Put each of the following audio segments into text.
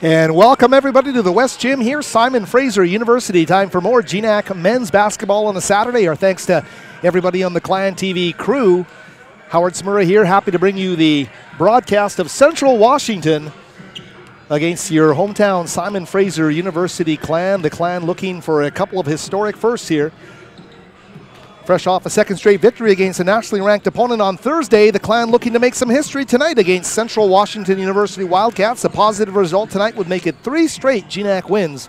And welcome everybody to the West Gym here, Simon Fraser University. Time for more GNAC men's basketball on a Saturday. Our thanks to everybody on the Clan TV crew. Howard Smurra here, happy to bring you the broadcast of Central Washington against your hometown Simon Fraser University Clan. The Clan looking for a couple of historic firsts here. Fresh off a second straight victory against a nationally ranked opponent on Thursday, the Clan looking to make some history tonight against Central Washington University Wildcats. A positive result tonight would make it 3 straight GNAC wins,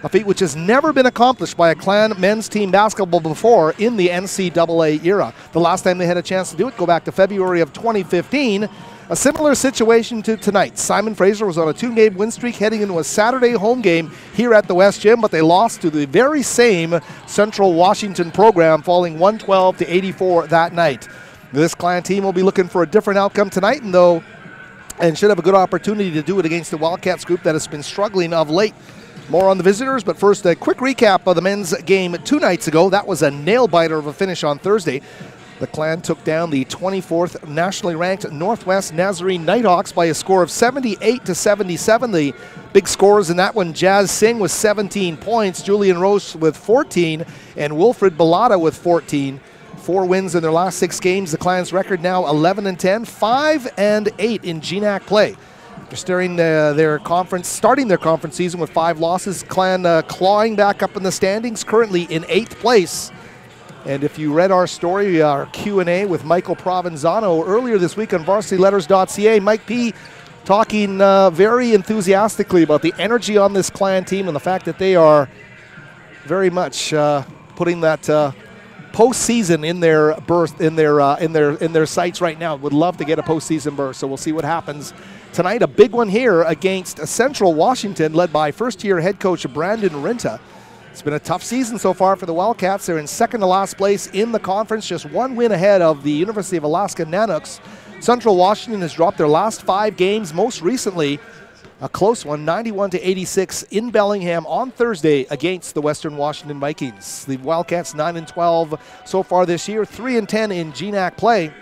a feat which has never been accomplished by a Clan men's team basketball before in the NCAA era. The last time they had a chance to do it, go back to February of 2015. A similar situation to tonight. Simon Fraser was on a 2-game win streak heading into a Saturday home game here at the West Gym, but they lost to the very same Central Washington program, falling 112-84 that night. This Clan team will be looking for a different outcome tonight, and should have a good opportunity to do it against the Wildcats group that has been struggling of late. More on the visitors, but first a quick recap of the men's game 2 nights ago. That was a nail-biter of a finish on Thursday. The Clan took down the 24th nationally ranked Northwest Nazarene Nighthawks by a score of 78-77. The big scores in that one, Jazz Singh with 17 points, Julian Roche with 14, and Wilfred Bellata with 14. 4 wins in their last 6 games. The Clan's record now 11-10, 5-8 in GNAC play. They're starting their conference season with 5 losses. Clan clawing back up in the standings, currently in 8th place. And if you read our story, our Q&A with Michael Provenzano earlier this week on varsityletters.ca, Mike P. talking very enthusiastically about the energy on this Clan team and the fact that they are very much putting that postseason in their berth, in their sights right now. Would love to get a postseason berth, so we'll see what happens tonight. A big one here against Central Washington, led by first-year head coach Brandon Rinta. It's been a tough season so far for the Wildcats. They're in second to last place in the conference, just 1 win ahead of the University of Alaska Nanuks. Central Washington has dropped their last 5 games, most recently a close one, 91-86 in Bellingham on Thursday against the Western Washington Vikings. The Wildcats 9-12 so far this year, 3-10 in GNAC play.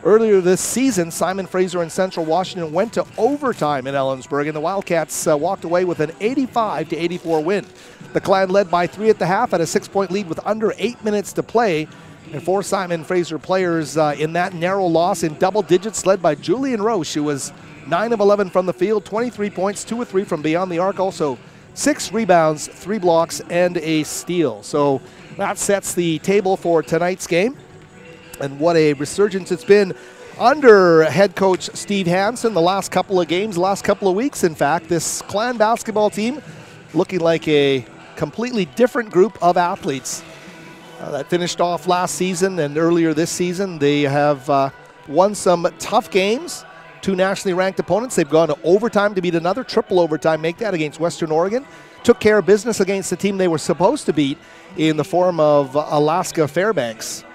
Earlier this season, Simon Fraser and Central Washington went to overtime in Ellensburg, and the Wildcats walked away with an 85-84 win. The Clan led by 3 at the half, had a 6-point lead with under 8 minutes to play. And 4 Simon Fraser players in that narrow loss in double digits, led by Julian Roche, who was 9 of 11 from the field, 23 points, 2 of 3 from beyond the arc, also 6 rebounds, 3 blocks, and a steal. So that sets the table for tonight's game. And what a resurgence it's been under head coach Steve Hansen the last couple of games, last couple of weeks, in fact. This Clan basketball team looking like a completely different group of athletes that finished off last season and earlier this season. They have won some tough games, 2 nationally ranked opponents. They've gone to overtime to beat another, triple overtime, make that against Western Oregon. Took care of business against the team they were supposed to beat in the form of Alaska Fairbanks.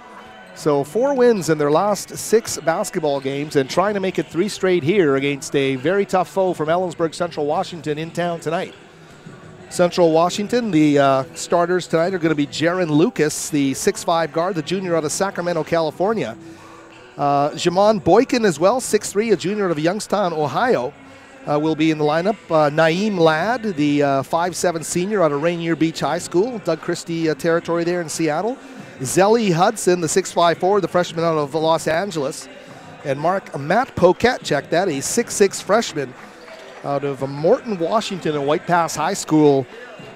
So 4 wins in their last 6 basketball games, and trying to make it 3 straight here against a very tough foe from Ellensburg, Central Washington, in town tonight. Central Washington, the starters tonight are going to be Jaron Lucas, the 6'5 guard, the junior out of Sacramento, California. Jamon Boykin as well, 6'3, a junior out of Youngstown, Ohio, will be in the lineup. Naeem Ladd, the 5'7 senior out of Rainier Beach High School, Doug Christie territory there in Seattle. Zelly Hudson, the 6'5 forward, the freshman out of Los Angeles. And Matt Poquette, check that, a 6'6 freshman out of Morton, Washington, and White Pass High School,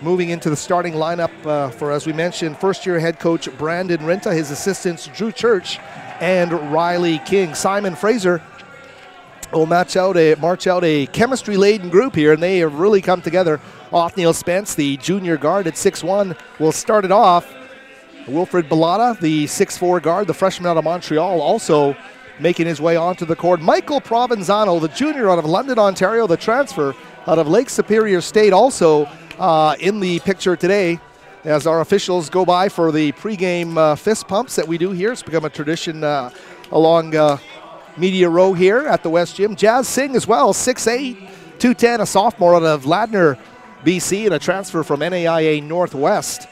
moving into the starting lineup for, as we mentioned, first-year head coach Brandon Rinta, his assistants Drew Church and Riley King. Simon Fraser will march out a chemistry-laden group here, and they have really come together. Othniel Spence, the junior guard at 6'1", will start it off. Wilfred Bellata, the 6'4 guard, the freshman out of Montreal, also making his way onto the court. Michael Provenzano, the junior out of London, Ontario, the transfer out of Lake Superior State, also in the picture today as our officials go by for the pregame fist pumps that we do here. It's become a tradition along Media Row here at the West Gym. Jazz Singh as well, 6'8", 210, a sophomore out of Ladner, BC, and a transfer from NAIA Northwest.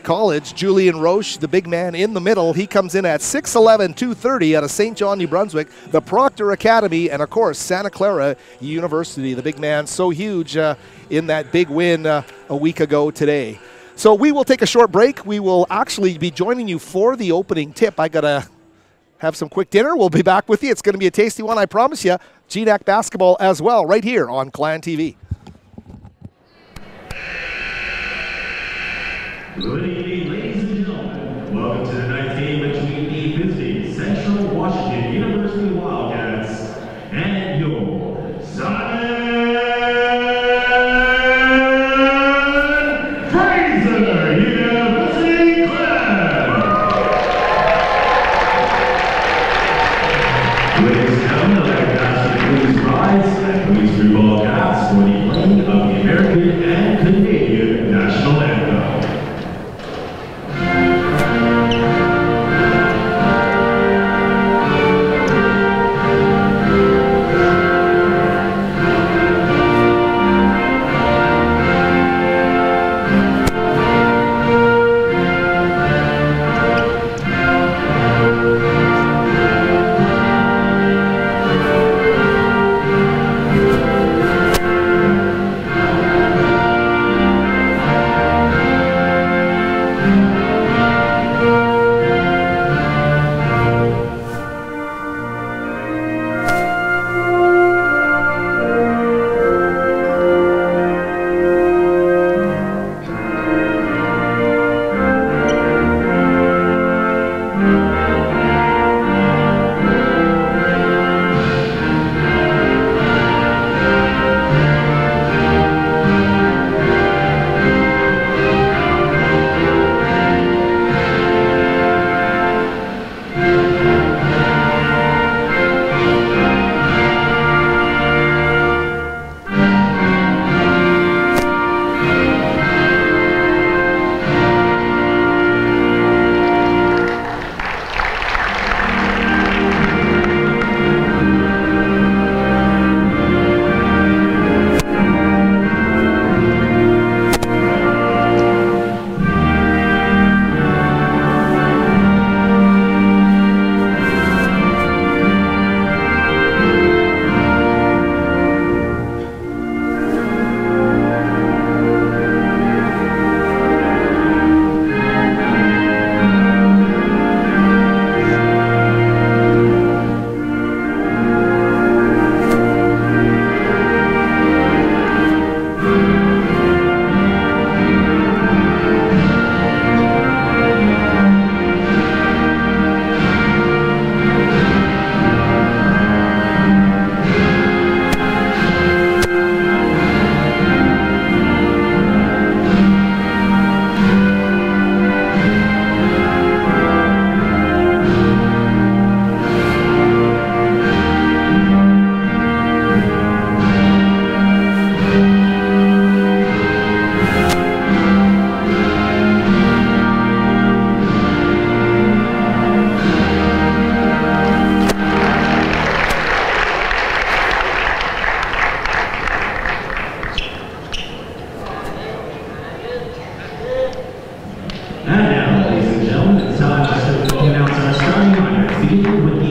College. Julian Roche, the big man in the middle, he comes in at 6'11", 230 out of St. John, New Brunswick. The Proctor Academy, and of course Santa Clara University, the big man so huge in that big win a week ago today. So we will take a short break. We will actually be joining you for the opening tip. I gotta have some quick dinner. We'll be back with you. It's going to be a tasty one, I promise you. GNAC basketball as well, right here on Clan TV. Good evening, ladies and gentlemen. Welcome to tonight's game between the visiting Central Washington University Wildcats and your Simon Fraser University Clan. Ladies and gentlemen, I'd like to ask you to please rise and please group all caps for the playing of the American and Canadian national anthem.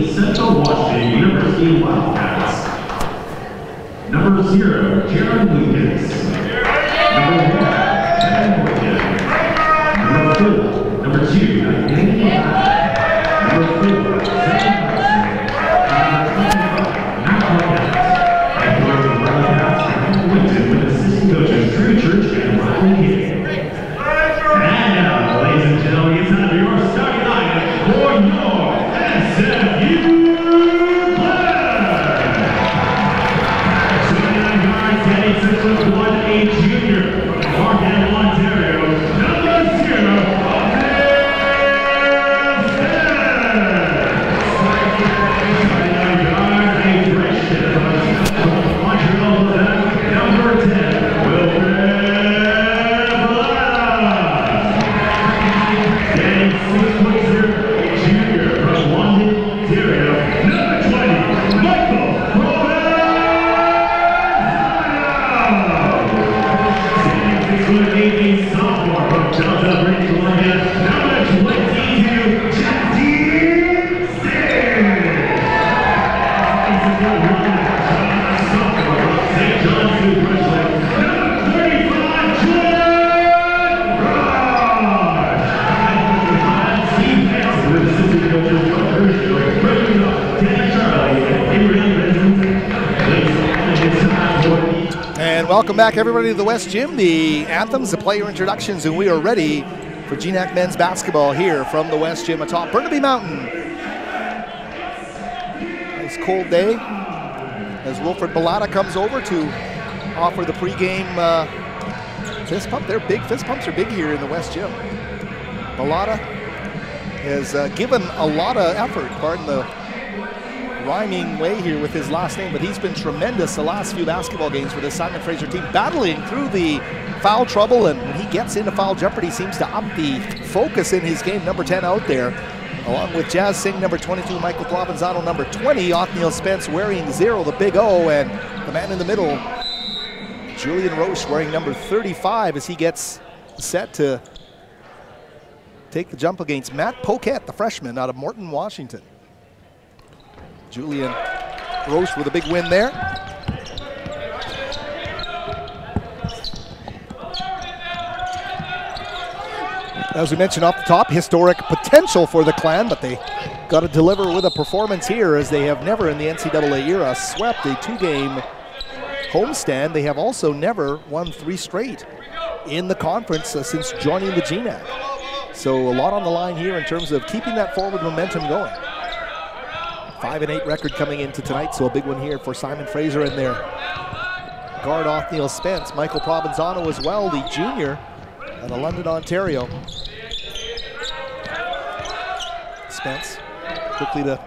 Central Washington University Wildcats. Number 0, Jaron Lucas. Number 1, Kevin Morgan. Number 4, number 2, Danny Black. Number 4, Zach Hudson. Matt Wildcats. And for the Wildcats, Ryan Winton with assistant coaches Drew Church and Riley King. And now, ladies and gentlemen, it's time for your starting lineup for your SFU Clan. 29 yards, heading 6 foot 1. And welcome back, everybody, to the West Gym. The anthems, the player introductions, and we are ready for GNAC men's basketball here from the West Gym atop Burnaby Mountain. Nice cold day as Wilfred Bellata comes over to offer the pregame fist pump. Their big fist pumps are big here in the West Gym. Bellata has given a lot of effort, pardon the rhyming way here with his last name, but he's been tremendous the last few basketball games for this Simon Fraser team, battling through the foul trouble, and when he gets into foul jeopardy, seems to up the focus in his game. Number 10 out there, along with Jazz Singh, number 22, Michael Provenzano, number 20, Othniel Spence wearing 0, the big O, and the man in the middle, Julian Roche, wearing number 35 as he gets set to take the jump against Matt Poquette, the freshman out of Morton, Washington. Julian Roche with a big win there. As we mentioned off the top, historic potential for the Clan, but they got to deliver with a performance here, as they have never in the NCAA era swept a 2-game homestand. They have also never won 3 straight in the conference since joining the GNAC. So a lot on the line here in terms of keeping that forward momentum going. 5-8 record coming into tonight, so a big one here for Simon Fraser and their guard Othniel Spence. Michael Provenzano as well, the junior out of London, Ontario. Spence quickly to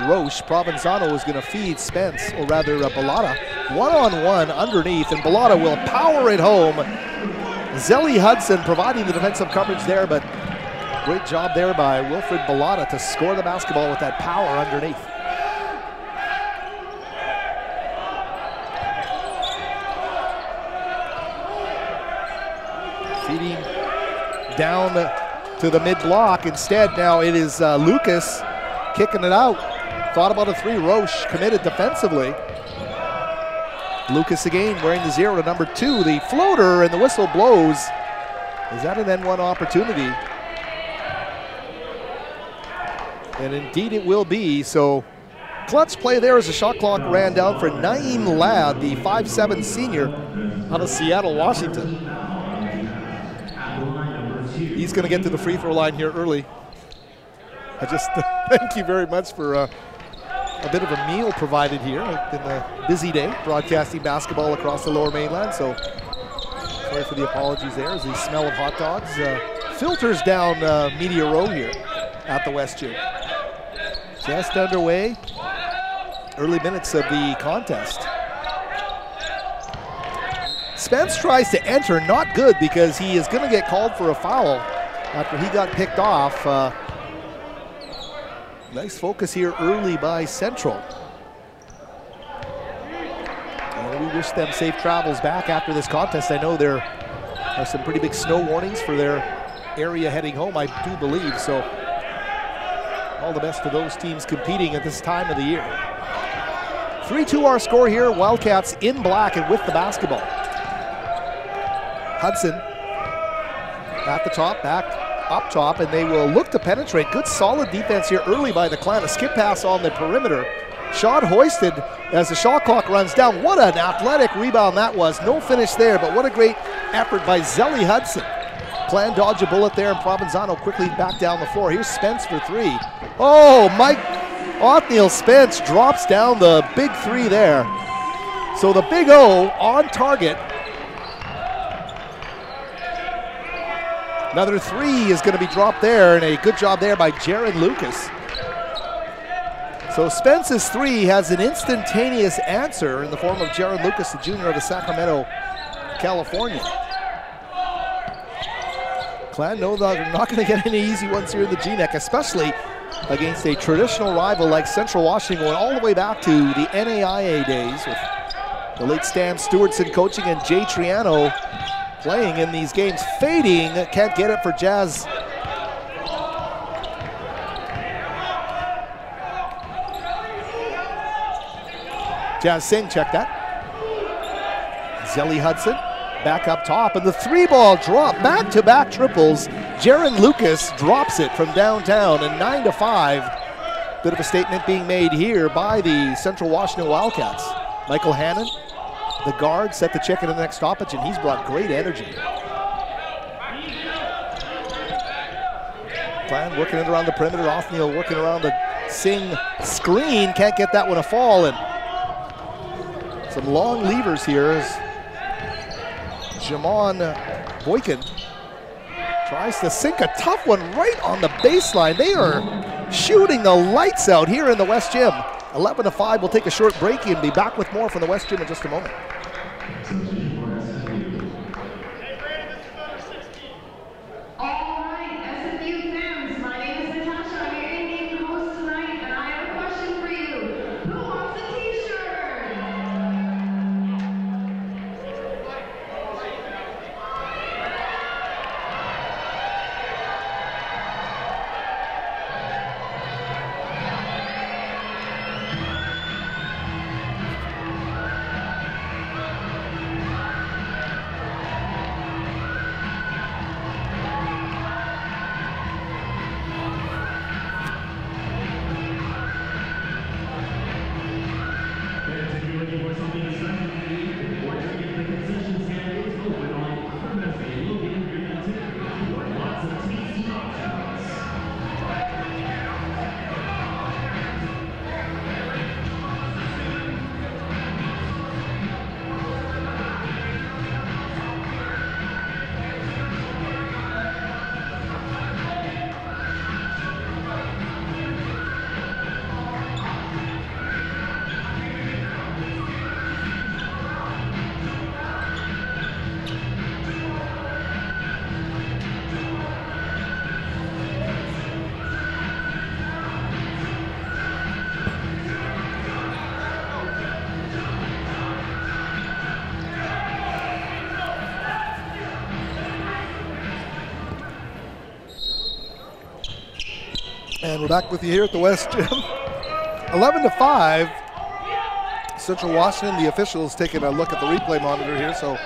Roche. Provenzano is going to feed Spence, or rather Bellata. One-on-one underneath, and Bellata will power it home. Zelly Hudson providing the defensive coverage there, but great job there by Wilfred Bellata to score the basketball with that power underneath. Feeding down to the mid-block. Instead, now it is Lucas kicking it out. Thought about a 3. Roche committed defensively. Lucas again wearing the 0 to number 2. The floater, and the whistle blows. Is that an N1 opportunity? And indeed it will be. So clutch play there as the shot clock ran down for Naeem Ladd, the 5'7" senior out of Seattle, Washington. He's going to get to the free throw line here early. I just thank you very much for a bit of a meal provided here. It's been a busy day broadcasting basketball across the Lower Mainland, so sorry for the apologies there as the smell of hot dogs filters down Media Row here at the West Gym. Just underway, early minutes of the contest. Spence tries to enter, not good, because he is going to get called for a foul after he got picked off. Nice focus here early by Central. And we wish them safe travels back after this contest. I know there are some pretty big snow warnings for their area heading home, I do believe, so all the best to those teams competing at this time of the year. 3-2 our score here, Wildcats in black and with the basketball. Hudson at the top, back up top, and they will look to penetrate. Good solid defense here early by the Clan. A skip pass on the perimeter. Shot hoisted as the shot clock runs down. What an athletic rebound that was. No finish there, but what a great effort by Zelly Hudson. Clan dodge a bullet there, and Provenzano quickly back down the floor. Here's Spence for 3. Oh, Mike Othniel Spence drops down the big 3 there. So the big O on target. Another 3 is going to be dropped there, and a good job there by Jared Lucas. So Spence's 3 has an instantaneous answer in the form of Jared Lucas, the junior out of Sacramento, California. Clan know they're not going to get any easy ones here in the GNAC, especially against a traditional rival like Central Washington, going all the way back to the NAIA days with the late Stan Stewartson coaching and Jay Triano playing in these games. Fading, can't get it for Jazz. Jazz Singh, check that. Zelly Hudson back up top, and the 3-ball drop, back-to-back triples. Jaron Lucas drops it from downtown, and 9-5. Bit of a statement being made here by the Central Washington Wildcats. Michael Hannon, the guard, set the check in the next stoppage, and he's brought great energy. Plan working it around the perimeter. Othniel working around the Singh screen. Can't get that one to fall, and some long levers here as Jamon Boykin tries to sink a tough one right on the baseline. They are shooting the lights out here in the West Gym. 11-5. We'll take a short break and be back with more from the West Gym in just a moment. All right, SFU fans, my name is Natasha. I'm your in-game host tonight, and I have a question for you. Who wants a t-shirt? And we're back with you here at the West Gym. 11-5. Central Washington, the officials taking a look at the replay monitor here, so a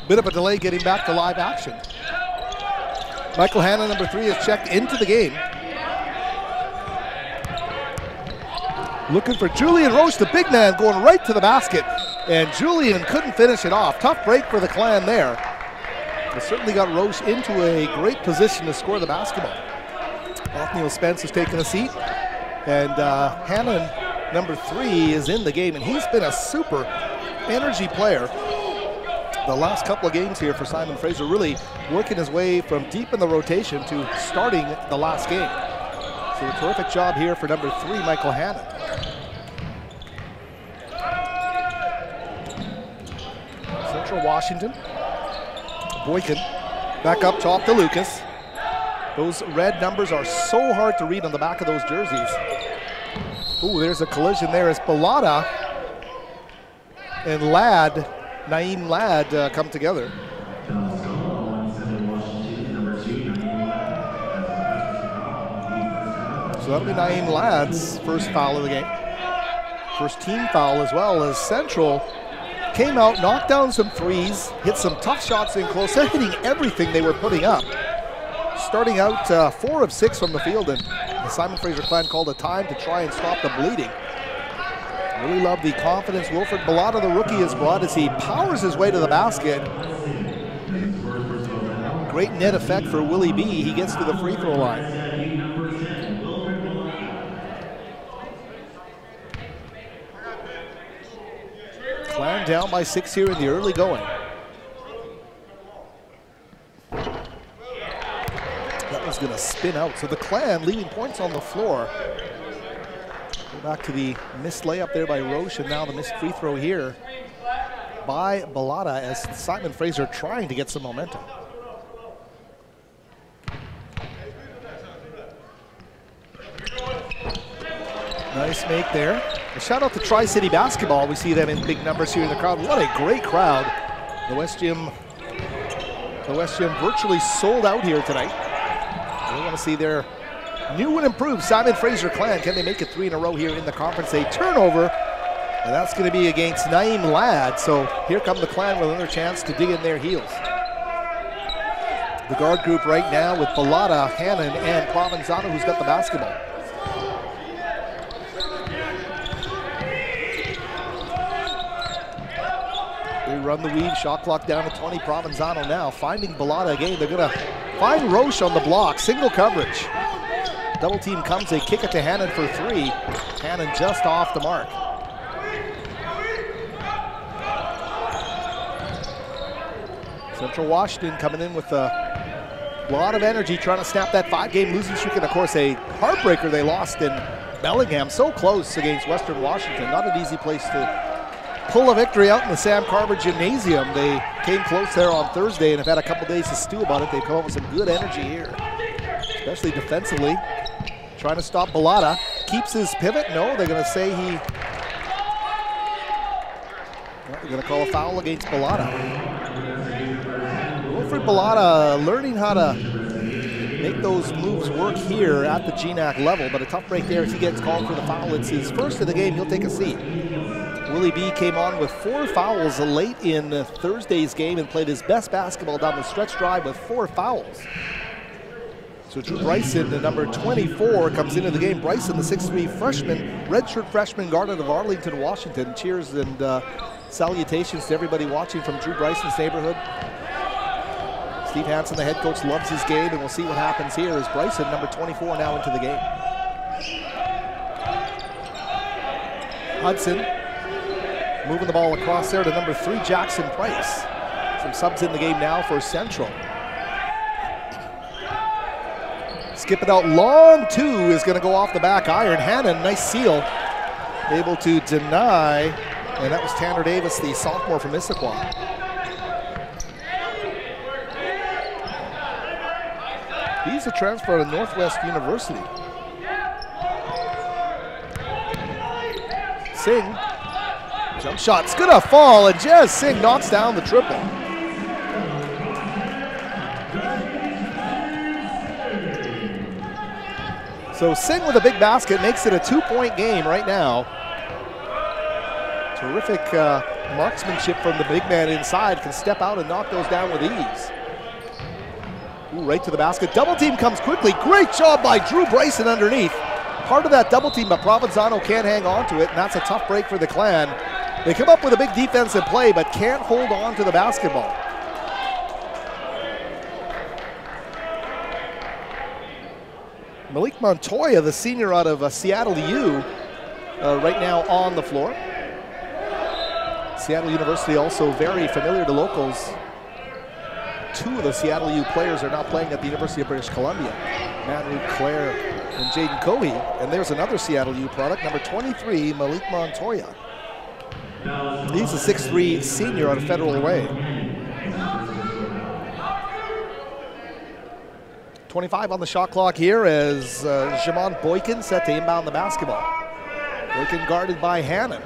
bit of a delay getting back to live action. Michael Hanna, number 3, is checked into the game. Looking for Julian Roche, the big man, going right to the basket. And Julian couldn't finish it off. Tough break for the Clan there. It certainly got Roche into a great position to score the basketball. Othniel Spence has taken a seat, and Hannon, number 3, is in the game, and he's been a super energy player the last couple of games here for Simon Fraser, really working his way from deep in the rotation to starting the last game. So a terrific job here for number 3, Michael Hannon. Central Washington, Boykin back up top to Lucas. Those red numbers are so hard to read on the back of those jerseys. Ooh, there's a collision there as Bellotta and Naeem Ladd come together. So that'll be Naeem Ladd's first foul of the game. First team foul as well, as Central came out, knocked down some threes, hit some tough shots in close, hitting everything they were putting up. Starting out 4 of 6 from the field, and the Simon Fraser Clan called a time to try and stop the bleeding. Really love the confidence Wilfred Bellotta, the rookie, has brought as he powers his way to the basket. Great net effect for Willie B. He gets to the free throw line. Clan down by 6 here in the early going. Going to spin out. So the Clan leaving points on the floor. Go back to the missed layup there by Roche, and now the missed free throw here by Bellotta as Simon Fraser trying to get some momentum. Nice make there. A shout out to Tri-City Basketball. We see them in big numbers here in the crowd. What a great crowd. The West Gym virtually sold out here tonight. We want to see their new and improved Simon Fraser Clan. Can they make it 3 in a row here in the conference? A turnover And that's going to be against Naeem Ladd. So here come the Clan with another chance to dig in their heels. The guard group right now with Bellata, Hannon, and Provenzano, who's got the basketball. They run the weave, shot clock down to 20. Provenzano now finding Bellata again. They're going to find Roche on the block, single coverage. Double team comes, they kick it to Hannon for three. Hannon just off the mark. Central Washington coming in with a lot of energy, trying to snap that 5-game losing streak, and of course a heartbreaker they lost in Bellingham. So close against Western Washington. Not an easy place to pull a victory out in the Sam Carver Gymnasium. They came close there on Thursday and have had a couple days to stew about it. They've come up with some good energy here, especially defensively. Trying to stop Bellata. Keeps his pivot. No, they're going to say he... Well, they're going to call a foul against Bellata. Wilfred Bellata learning how to make those moves work here at the GNAC level, but a tough break there as he gets called for the foul. It's his first of the game. He'll take a seat. Willie B came on with 4 fouls late in Thursday's game and played his best basketball down the stretch drive with 4 fouls. So Drew Bryson, the number 24, comes into the game. Bryson, the 6'3" freshman, redshirt freshman guard out of Arlington, Washington. Cheers and salutations to everybody watching from Drew Bryson's neighborhood. Steve Hansen, the head coach, loves his game, and we'll see what happens here as Bryson, number 24, now into the game. Hudson moving the ball across there to number 3, Jackson Price. Some subs in the game now for Central. Skip it out long, 2 is going to go off the back iron. Hannon, nice seal, able to deny, and that was Tanner Davis, the sophomore from Issaquah. He's a transfer to Northwest University. Singh, jump shot's gonna fall, and Jazz Singh knocks down the triple. So Singh with a big basket makes it a 2-point game right now. Terrific marksmanship from the big man inside, can step out and knock those down with ease. Ooh, right to the basket. Double team comes quickly. Great job by Drew Bryson underneath. Part of that double team, but Provenzano can't hang on to it, and that's a tough break for the Clan. They come up with a big defensive play, but can't hold on to the basketball. Malik Montoya, the senior out of Seattle U, right now on the floor. Seattle University also very familiar to locals. 2 of the Seattle U players are now playing at the University of British Columbia. Manu Claire and Jaden Cohey. And there's another Seattle U product, number 23, Malik Montoya. He's a 6'3" senior out of Federal Way. 25 on the shot clock here as Jamon Boykin set to inbound the basketball. Boykin guarded by Hannon.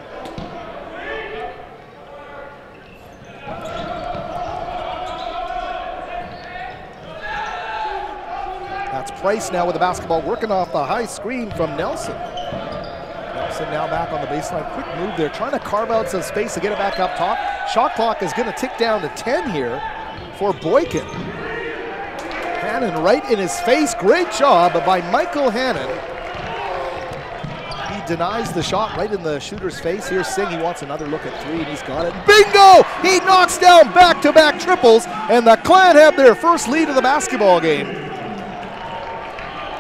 That's Price now with the basketball, working off the high screen from Nelson. Nelson now back on the baseline. Quick move there, trying to carve out some space to get it back up top. Shot clock is going to tick down to 10 here for Boykin. Hannon right in his face. Great job by Michael Hannon. He denies the shot right in the shooter's face. Here's Singh. He wants another look at 3, and he's got it. Bingo! He knocks down back-to-back triples, and the Clan have their first lead of the basketball game.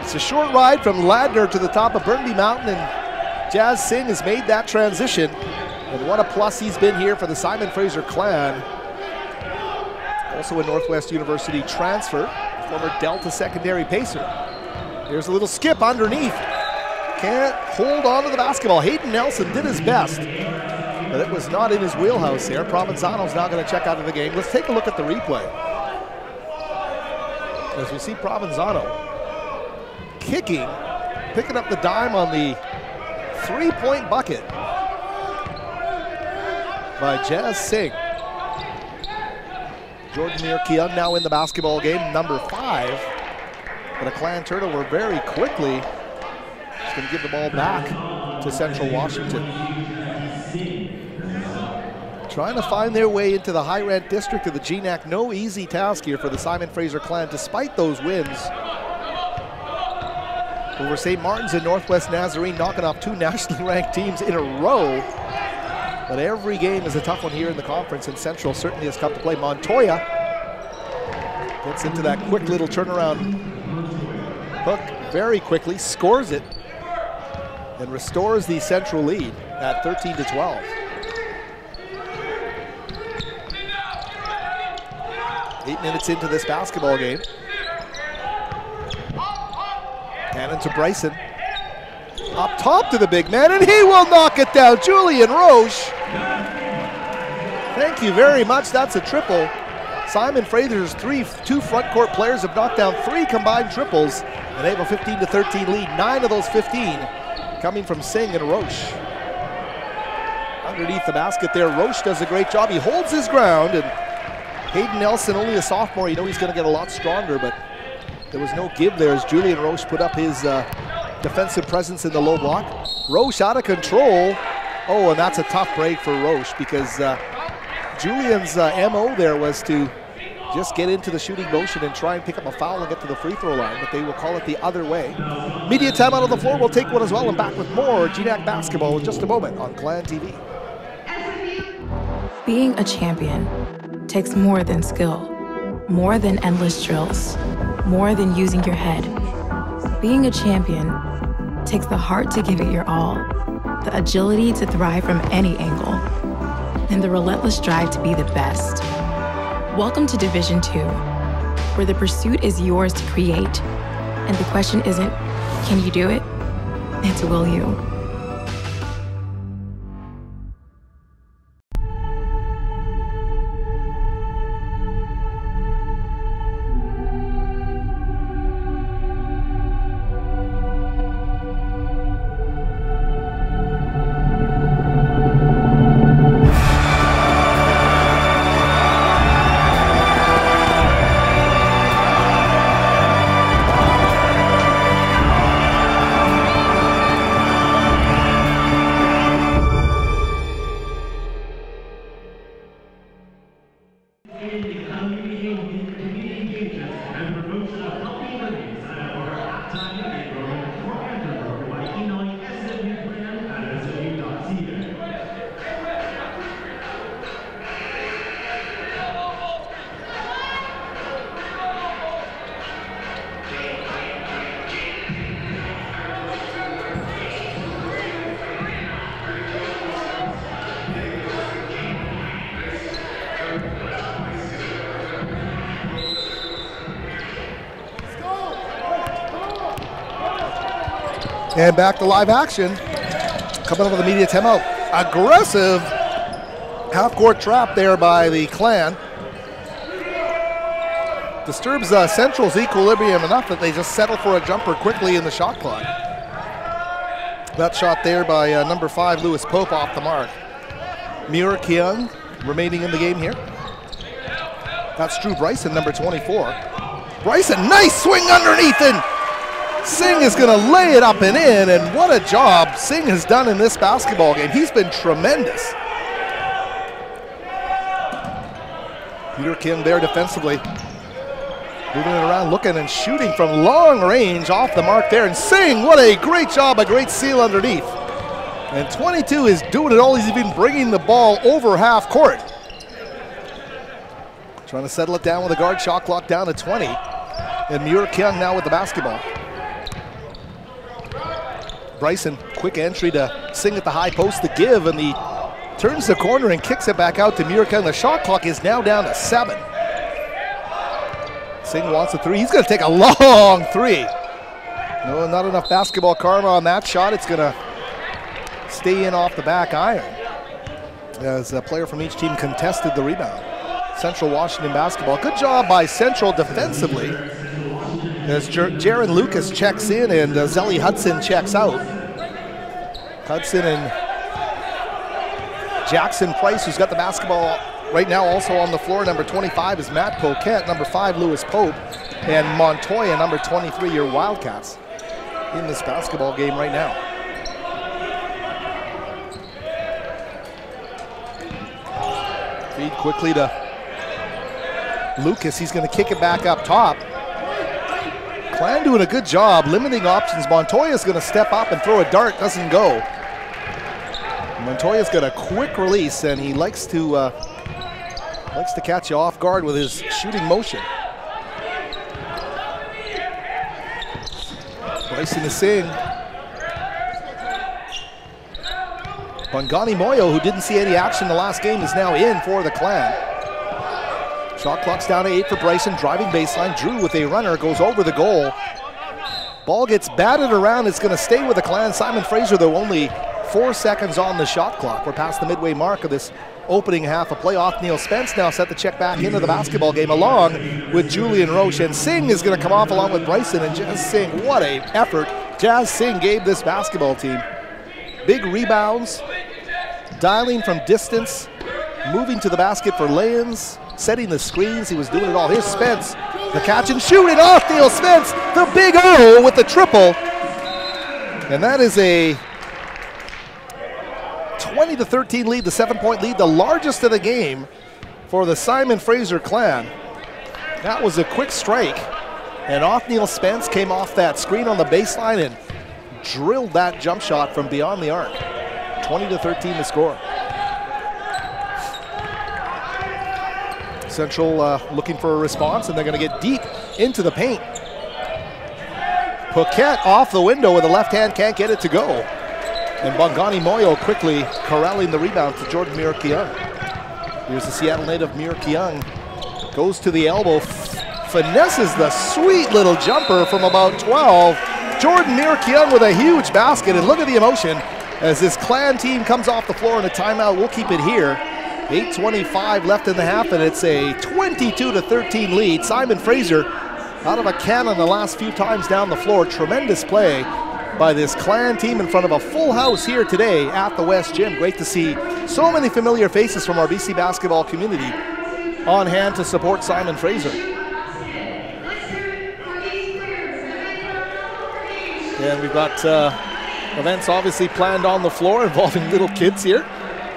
It's a short ride from Ladner to the top of Burnby Mountain, and Jazz Singh has made that transition. And what a plus he's been here for the Simon Fraser Clan. Also a Northwest University transfer, former Delta secondary pacer. There's a little skip underneath. Can't hold on to the basketball. Hayden Nelson did his best, but it was not in his wheelhouse there. Provenzano's now going to check out of the game. Let's take a look at the replay. As we see Provenzano kicking, picking up the dime on the 3-point bucket by Jazz Singh. Jordan Mirkian now in the basketball game, number 5. But a Clan turnover very quickly. He's going to give the ball back to Central Washington. trying to find their way into the high-rent district of the GNAC. No easy task here for the Simon Fraser clan, despite those wins over St. Martin's and Northwest Nazarene, knocking off 2 nationally ranked teams in a row. But every game is a tough one here in the conference, and Central certainly has come to play. Montoya gets into that quick little turnaround hook very quickly, scores it, and restores the Central lead at 13-12. Eight minutes into this basketball game. Cannon to Bryson. Up top to the big man, and he will knock it down. Julian Roche. Thank you very much. That's a triple. Simon Fraser's two front court players have knocked down 3 combined triples, and they have a 15-13 lead. 9 of those 15 coming from Singh and Roche. Underneath the basket there, Roche does a great job. He holds his ground, and Hayden Nelson, only a sophomore, you know he's going to get a lot stronger, but there was no give there as Julian Roche put up his defensive presence in the low block. Roche out of control. Oh, and that's a tough break for Roche because Julian's MO there was to just get into the shooting motion and try and pick up a foul and get to the free throw line, but they will call it the other way. Media time out on the floor. We'll take one as well, and back with more GNAC basketball in just a moment on Clan TV. Being a champion takes more than skill, more than endless drills, more than using your head. Being a champion takes the heart to give it your all, the agility to thrive from any angle, and the relentless drive to be the best. Welcome to Division 2, where the pursuit is yours to create, and the question isn't, can you do it? It's, will you? And back to live action. Coming up with the media timeout. Aggressive half-court trap there by the Clan. Disturbs Central's equilibrium enough that they just settle for a jumper quickly in the shot clock. That shot there by number 5, Lewis Pope, off the mark. Muir Kyung remaining in the game here. That's Drew Bryson, number 24. Bryson, nice swing underneath, and Singh is going to lay it up and in, and what a job Singh has done in this basketball game. He's been tremendous. Peter Kim there defensively. Moving it around, looking and shooting from long range, off the mark there. And Singh, what a great job, a great seal underneath. And 22 is doing it all. He's even bringing the ball over half court. Trying to settle it down with a guard, shot clock down to 20. And Muir Kyung now with the basketball. Bryson, quick entry to Singh at the high post to give, and he turns the corner and kicks it back out to Muir Kyung. The shot clock is now down to 7. Singh wants a 3. He's going to take a long 3. No, not enough basketball karma on that shot. It's going to stay in off the back iron as a player from each team contested the rebound. Central Washington basketball. Good job by Central defensively as Jaron Lucas checks in and Zelly Hudson checks out. Hudson and Jackson Price, who's got the basketball right now also on the floor. Number 25 is Matt Coquette. Number 5, Lewis Pope. And Montoya, number 23, your Wildcats in this basketball game right now. Feed quickly to Lucas. He's going to kick it back up top. Clan doing a good job limiting options. Montoya's going to step up and throw a dart. Doesn't go. Montoya's got a quick release, and he likes to catch you off guard with his shooting motion. Bryson to Singh. Bongani Moyo, who didn't see any action the last game, is now in for the Clan. Shot clock's down to 8 for Bryson. Driving baseline. Drew with a runner goes over the goal. Ball gets batted around. It's going to stay with the Clan. Simon Fraser, though, only 4 seconds on the shot clock. We're past the midway mark of this opening half of play. Othniel Spence now set to check back into the basketball game along with Julian Roche. And Singh is going to come off along with Bryson. And Jazz Singh, what a effort Jazz Singh gave this basketball team. Big rebounds, dialing from distance, moving to the basket for lay-ins, setting the screens. He was doing it all. Here's Spence, the catch and shoot, and Othniel Spence, the big O with the triple. And that is a 20-13 lead, the 7-point lead, the largest of the game for the Simon Fraser Clan. That was a quick strike, and Othniel Spence came off that screen on the baseline and drilled that jump shot from beyond the arc. 20-13 the score. Central looking for a response, and they're going to get deep into the paint. Paquette off the window with the left hand, can't get it to go. And Bongani Moyo quickly corralling the rebound to Jordan Mir-Keung. Here's the Seattle native Mir-Keung. Goes to the elbow, finesses the sweet little jumper from about 12. Jordan Mir-Keung with a huge basket, and look at the emotion as this Clan team comes off the floor in a timeout. We'll keep it here. 8:25 left in the half, and it's a 22-13 lead. Simon Fraser out of a cannon the last few times down the floor. Tremendous play by this Clan team in front of a full house here today at the West Gym. Great to see so many familiar faces from our BC basketball community on hand to support Simon Fraser. And we've got events obviously planned on the floor involving little kids here.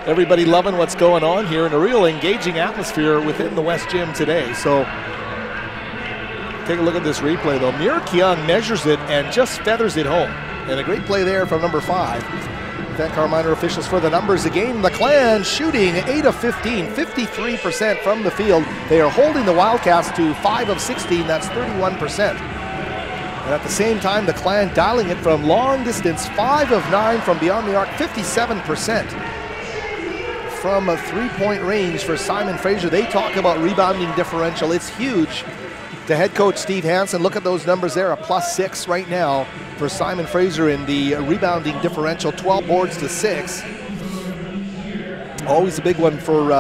Everybody loving what's going on here, in a real engaging atmosphere within the West Gym today. So take a look at this replay though. Mir-Keung measures it and just feathers it home. And a great play there from number 5. Thank our minor officials for the numbers again. The Clan shooting 8 of 15, 53% from the field. They are holding the Wildcats to 5 of 16, that's 31%. And at the same time, the Clan dialing it from long distance, 5 of 9 from beyond the arc, 57%. From a three-point range for Simon Fraser. They talk about rebounding differential. It's huge to head coach Steve Hansen. Look at those numbers there, a +6 right now for Simon Fraser in the rebounding differential, 12 boards to 6. Always a big one for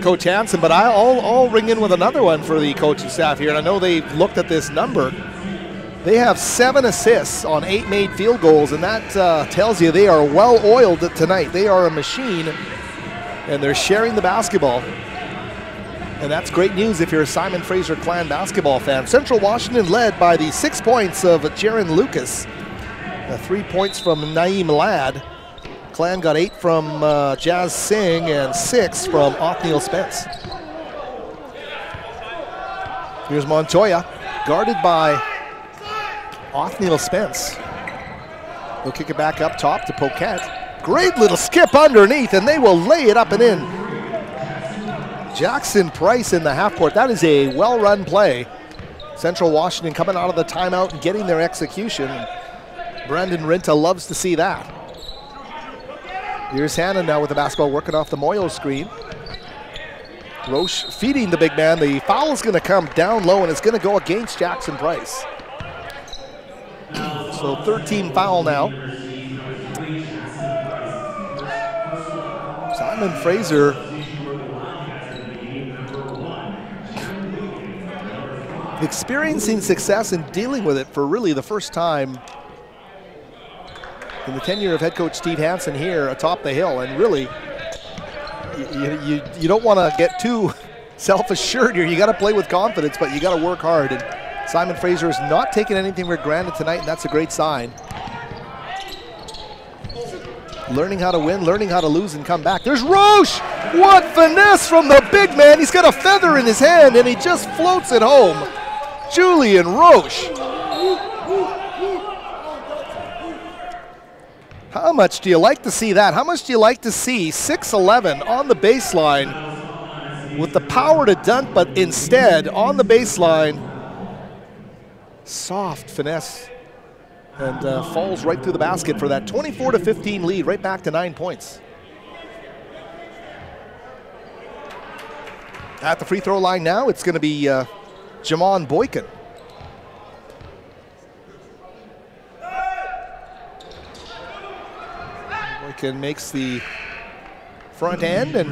Coach Hansen, but I'll ring in with another one for the coaching staff here, and I know they've looked at this number. They have 7 assists on 8 made field goals, and that tells you they are well-oiled tonight. They are a machine, and they're sharing the basketball. And that's great news if you're a Simon Fraser Clan basketball fan. Central Washington led by the 6 points of Jaron Lucas. 3 points from Naeem Ladd. Clan got 8 from Jazz Singh and 6 from Othniel Spence. Here's Montoya, guarded by Othniel Spence. He'll kick it back up top to Paquette. Great little skip underneath, and they will lay it up and in. Jackson Price in the half court. That is a well-run play. Central Washington coming out of the timeout and getting their execution. Brandon Rinta loves to see that. Here's Hannon now with the basketball, working off the Moyo screen. Roche feeding the big man. The foul is going to come down low, and it's going to go against Jackson Price. So 13 foul now. Simon Fraser experiencing success and dealing with it for really the first time in the tenure of head coach Steve Hansen here atop the hill. And really, you don't want to get too self-assured here. You got to play with confidence, but you got to work hard. And Simon Fraser is not taking anything for granted tonight, and that's a great sign. Learning how to win, learning how to lose and come back. There's Roche! What finesse from the big man. He's got a feather in his hand and he just floats it home. Julian Roche. How much do you like to see that? How much do you like to see 6'11" on the baseline with the power to dunk, but instead on the baseline, soft finesse and falls right through the basket for that 24-15 lead, right back to 9 points. At the free throw line now, it's going to be Jamon Boykin. Boykin makes the front end, and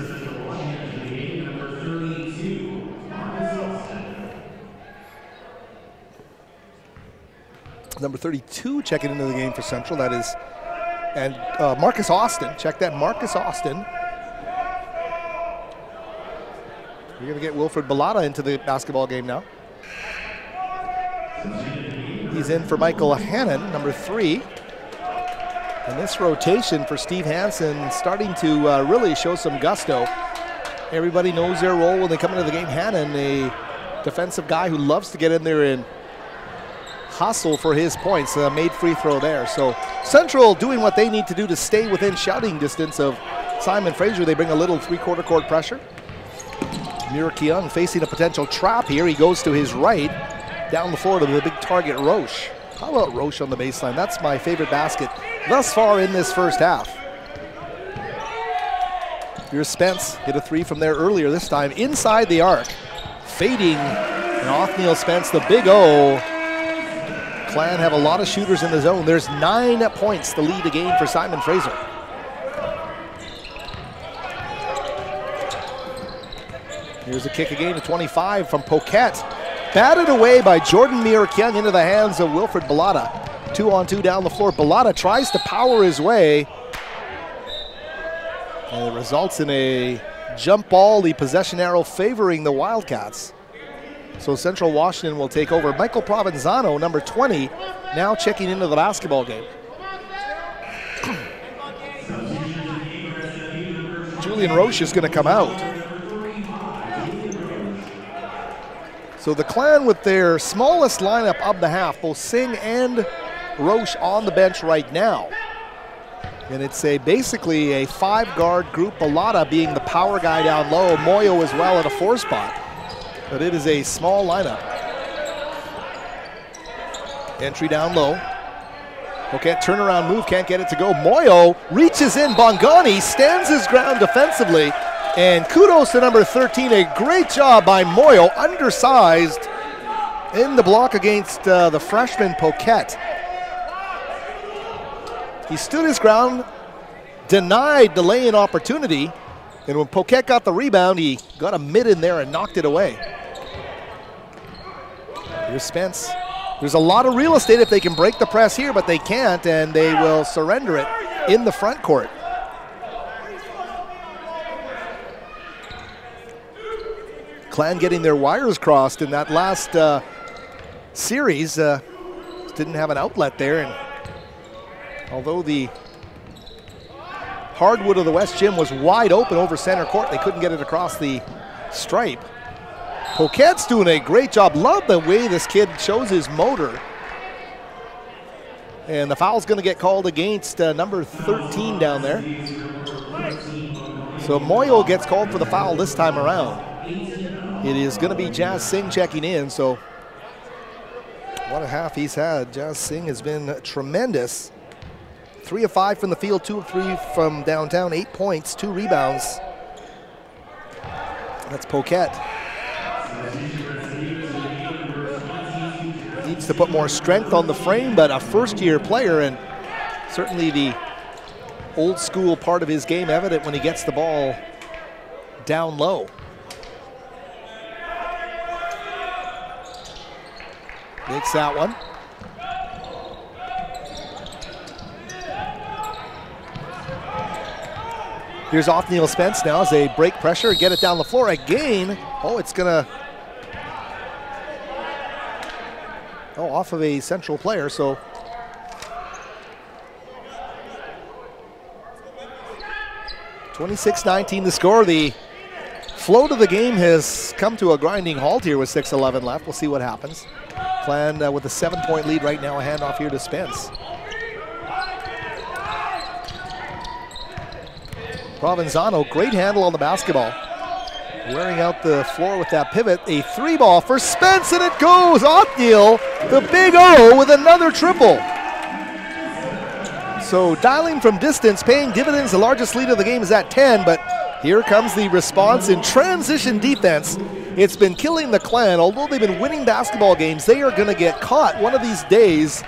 number 32 checking into the game for Central. That is, and Marcus Austin. Check that, Marcus Austin. We're going to get Wilfred Bellotta into the basketball game now. He's in for Michael Hannon, number 3. And this rotation for Steve Hansen starting to really show some gusto. Everybody knows their role when they come into the game. Hannon, a defensive guy who loves to get in there and hustle for his points. Made free throw there. So Central doing what they need to do to stay within shouting distance of Simon Fraser. They bring a little three-quarter court pressure. Mira Keung facing a potential trap here. He goes to his right, down the floor to the big target, Roche. How about Roche on the baseline? That's my favorite basket thus far in this first half. Here's Spence, hit a 3 from there earlier, this time inside the arc. Fading, and Othniel Spence, the big O. Clan have a lot of shooters in the zone. There's 9 points to lead the game for Simon Fraser. Here's a kick again to 25 from Poquet. Batted away by Jordan Mirakyung into the hands of Wilfred Bellotta. 2-on-2 down the floor. Bellotta tries to power his way. And it results in a jump ball, the possession arrow favoring the Wildcats. So Central Washington will take over. Michael Provenzano, number 20, now checking into the basketball game. Julian Roche is going to come out. So the Clan with their smallest lineup of the half, both Singh and Roche on the bench right now. And it's basically a 5-guard group, Bellotta being the power guy down low, Moyo as well at a 4 spot. But it is a small lineup. Entry down low. Okay, turnaround move, can't get it to go. Moyo reaches in, Bongani stands his ground defensively. And kudos to number 13, a great job by Moyo, undersized in the block against the freshman Poquet. He stood his ground, denied the lay-in opportunity, and when Poquet got the rebound, he got a mid in there and knocked it away. Here's Spence. There's a lot of real estate if they can break the press here, but they can't, and they will surrender it in the front court. Clan getting their wires crossed in that last series. Didn't have an outlet there, and although the hardwood of the West Gym was wide open over center court, they couldn't get it across the stripe. Poquet's doing a great job. Love the way this kid shows his motor. And the foul's going to get called against number 13 down there. So Moyo gets called for the foul this time around. It is going to be Jazz Singh checking in, so what a half he's had. Jazz Singh has been tremendous. 3 of 5 from the field, 2 of 3 from downtown, 8 points, 2 rebounds. That's Poquet. Needs to put more strength on the frame, but a first-year player, and certainly the old school part of his game evident when he gets the ball down low. Makes that one. Here's Othniel Spence now as they break pressure, get it down the floor again. Oh, it's gonna, off of a Central player, so 26-19 the score. The flow of the game has come to a grinding halt here with 6:11 left. We'll see what happens. Clan with a 7-point lead right now. A handoff here to Spence. Provenzano, great handle on the basketball. Wearing out the floor with that pivot. A 3-ball for Spence, and it goes. Othniel, the big O, with another triple. So dialing from distance, paying dividends. The largest lead of the game is at 10, but here comes the response in transition defense. It's been killing the Clan. Although they've been winning basketball games, they are going to get caught one of these days.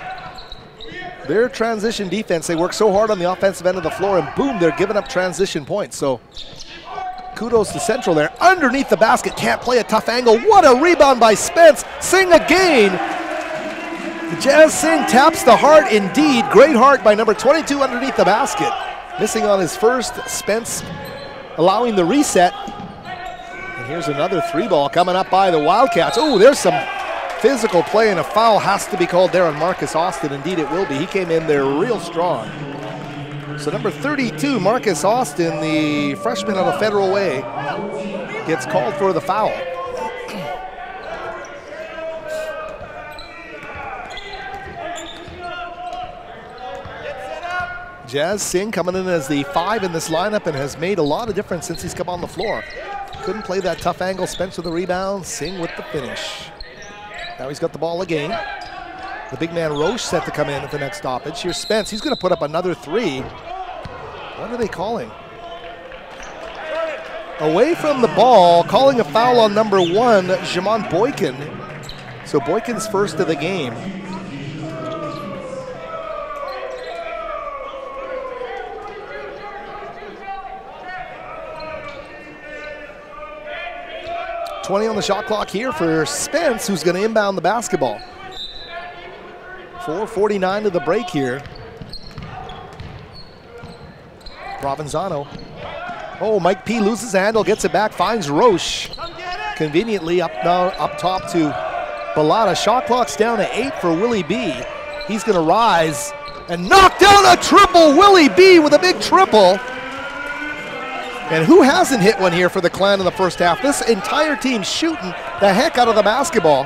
Their transition defense, they work so hard on the offensive end of the floor, and boom, they're giving up transition points. So kudos to Central there. Underneath the basket, can't play a tough angle. What a rebound by Spence. Singh again. Jazz Singh taps the heart indeed. Great heart by number 22 underneath the basket. Missing on his first. Spence allowing the reset. And here's another 3-ball coming up by the Wildcats. Oh, there's some physical play, and a foul has to be called there on Marcus Austin. Indeed it will be. He came in there real strong. So number 32, Marcus Austin, the freshman out of Federal Way, gets called for the foul. Jazz Singh coming in as the 5 in this lineup and has made a lot of difference since he's come on the floor. Couldn't play that tough angle. Spence with the rebound, Singh with the finish. Now he's got the ball again. The big man Roche set to come in at the next stoppage. Here's Spence. He's going to put up another 3. What are they calling? Away from the ball, calling a foul on number 1, Jamon Boykin. So Boykin's first of the game. $20 on the shot clock here for Spence, who's going to inbound the basketball. 4:49 to the break here. Provenzano. Oh, Mike P loses the handle, gets it back, finds Roche. Conveniently up top to Bellata. Shot clock's down to 8 for Willie B. He's going to rise and knock down a triple. Willie B with a big triple. And who hasn't hit one here for the Clan in the first half? This entire team shooting the heck out of the basketball.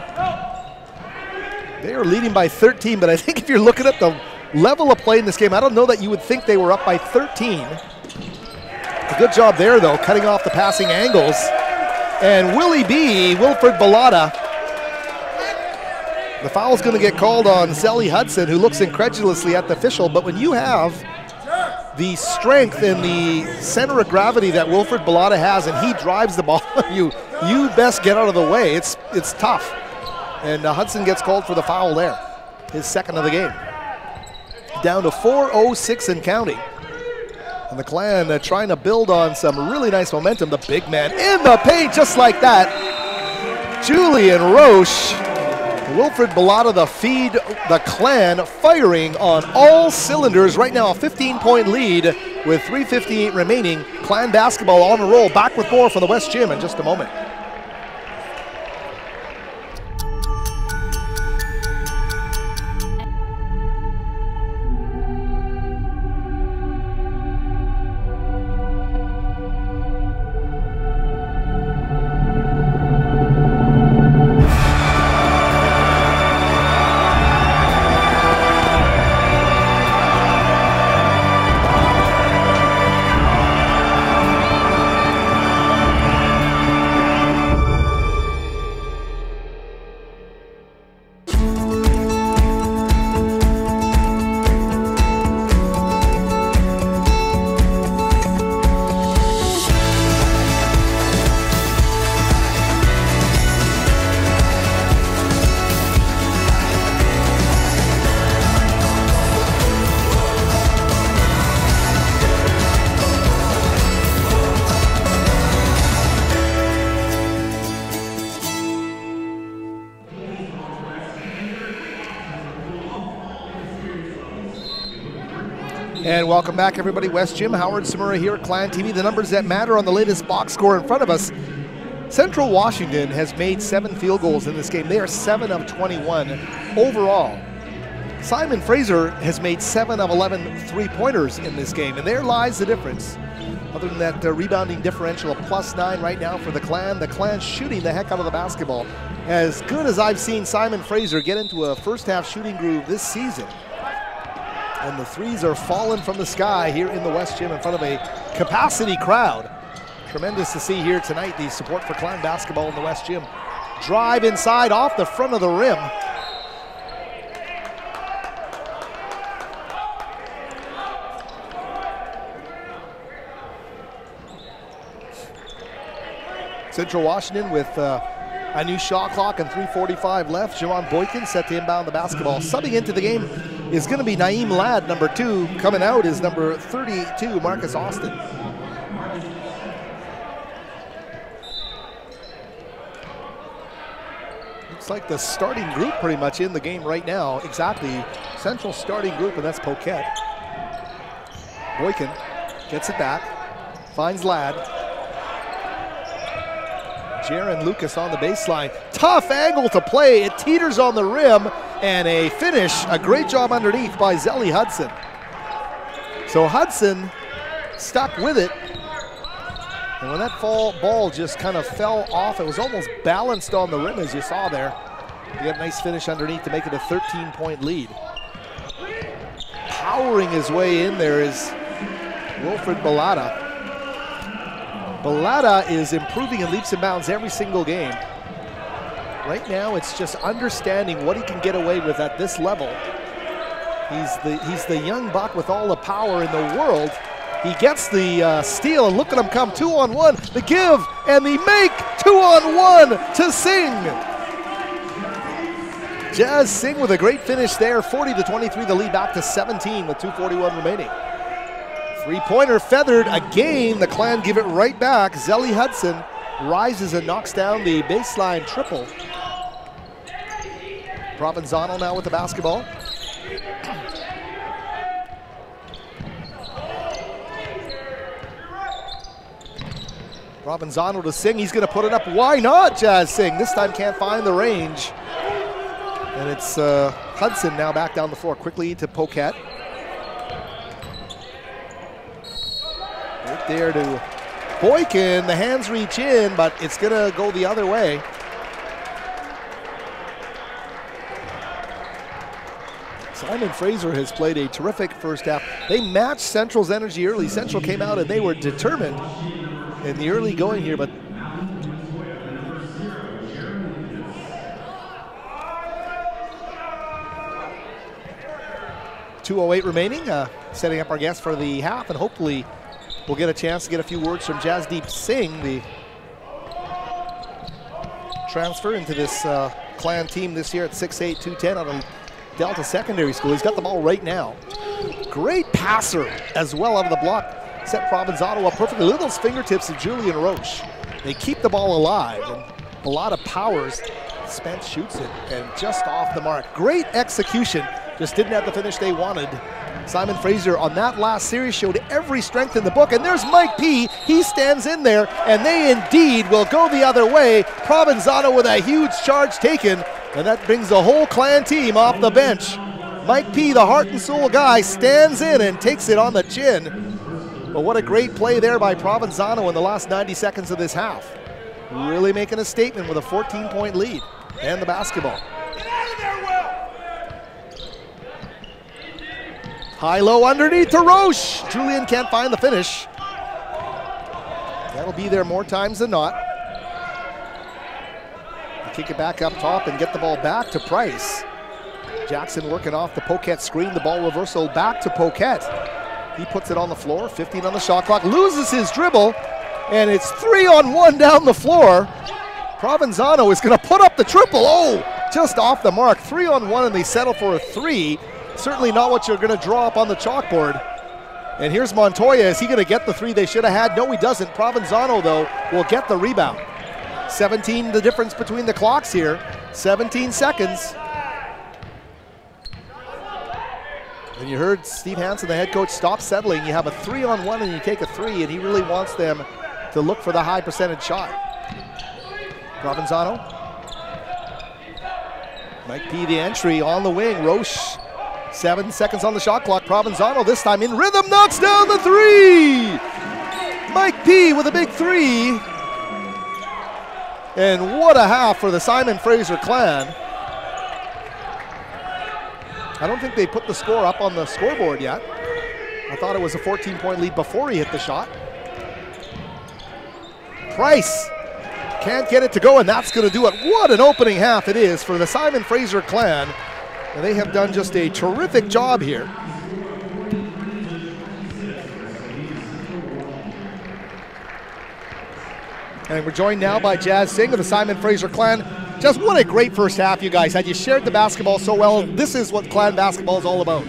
They are leading by 13, but I think if you're looking at the level of play in this game, I don't know that you would think they were up by 13. A good job there, though, cutting off the passing angles. And Willie B, Wilfred Bellata. The foul's going to get called on Zelly Hudson, who looks incredulously at the official, but when you have the strength and the center of gravity that Wilfred Bellata has, and he drives the ball, you best get out of the way. It's tough. And Hudson gets called for the foul there, his second of the game. Down to 4:06 and counting. And the Clan trying to build on some really nice momentum. The big man in the paint just like that. Julian Roche. Wilfred Bellata, the feed, the Clan firing on all cylinders. Right now a 15-point lead with 3:58 remaining. Clan basketball on a roll. Back with more from the West Gym in just a moment. And welcome back, everybody. West Gym, Howard Samura here at Clan TV. The numbers that matter on the latest box score in front of us. Central Washington has made 7 field goals in this game. They are 7 of 21 overall. Simon Fraser has made 7 of 11 three-pointers in this game, and there lies the difference. Other than that rebounding differential of +9 right now for the Clan shooting the heck out of the basketball. As good as I've seen Simon Fraser get into a first-half shooting groove this season. And the threes are falling from the sky here in the West Gym in front of a capacity crowd. Tremendous to see here tonight, the support for Clan basketball in the West Gym. Drive inside off the front of the rim. Central Washington with a new shot clock and 3:45 left. Jerron Boykin set to inbound the basketball. Subbing into the game is going to be Naeem Ladd, number 2. Coming out is number 32, Marcus Austin. Looks like the starting group pretty much in the game right now. Exactly, Central starting group, and that's Poquet. Boykin gets it back, finds Ladd. Jaron Lucas on the baseline. Tough angle to play. It teeters on the rim, and a finish. A great job underneath by Zelly Hudson. So Hudson stuck with it. And when that ball just kind of fell off, it was almost balanced on the rim, as you saw there. He got a nice finish underneath to make it a 13-point lead. Powering his way in there is Wilfred Balata. Balata is improving in leaps and bounds every single game. Right now, it's just understanding what he can get away with at this level. He's the young buck with all the power in the world. He gets the steal, and look at him come 2-on-1. The give and the make, 2-on-1 to Singh. Jazz Singh with a great finish there, 40-23, the lead back to 17 with 2:41 remaining. Three-pointer feathered again. The Clan give it right back. Zelly Hudson rises and knocks down the baseline triple. Provenzano now with the basketball. Provenzano to Singh. He's going to put it up. Why not, Jazz Singh? This time can't find the range. And it's Hudson now back down the floor. Quickly to Poquet. Right there to Boykin. The hands reach in, but it's going to go the other way. Simon Fraser has played a terrific first half. They matched Central's energy early. Central came out and they were determined in the early going here, but .208 remaining. Setting up our guests for the half, and hopefully we'll get a chance to get a few words from Jasdeep Singh, the transfer into this Clan team this year at 6'8", 210 out of Delta Secondary School. He's got the ball right now. Great passer as well out of the block. Set Provenzano up perfectly. Look at those fingertips of Julian Roche. They keep the ball alive, and a lot of powers. Spence shoots it, and just off the mark. Great execution. Just didn't have the finish they wanted. Simon Fraser on that last series showed every strength in the book, and there's Mike P. He stands in there, and they indeed will go the other way. Provenzano with a huge charge taken, and that brings the whole Clan team off the bench. Mike P., the heart and soul guy, stands in and takes it on the chin. But what a great play there by Provenzano in the last 90 seconds of this half. Really making a statement with a 14-point lead and the basketball. High-low underneath to Roche. Julian can't find the finish. That'll be there more times than not. Kick it back up top and get the ball back to Price. Jackson working off the Poquet screen. The ball reversal back to Poquet. He puts it on the floor, 15 on the shot clock, loses his dribble, and it's 3-on-1 down the floor. Provenzano is going to put up the triple. Oh, just off the mark. 3-on-1, and they settle for a 3. Certainly not what you're going to draw up on the chalkboard. And here's Montoya. Is he going to get the 3 they should have had? No, he doesn't. Provenzano, though, will get the rebound. 17 the difference between the clocks here. 17 seconds. And you heard Steve Hansen, the head coach, stop settling. You have a 3-on-1 and you take a 3, and he really wants them to look for the high percentage shot. Provenzano. Mike P. the entry on the wing. Roche 7 seconds on the shot clock. Provenzano this time in rhythm, knocks down the three. Mike P with a big three. And what a half for the Simon Fraser clan. I don't think they put the score up on the scoreboard yet. I thought it was a 14-point lead before he hit the shot. Price can't get it to go, and that's going to do it. What an opening half it is for the Simon Fraser clan. And they have done just a terrific job here. And we're joined now by Jazz Singh of the Simon Fraser clan. Just what a great first half you guys had. You shared the basketball so well. This is what clan basketball is all about.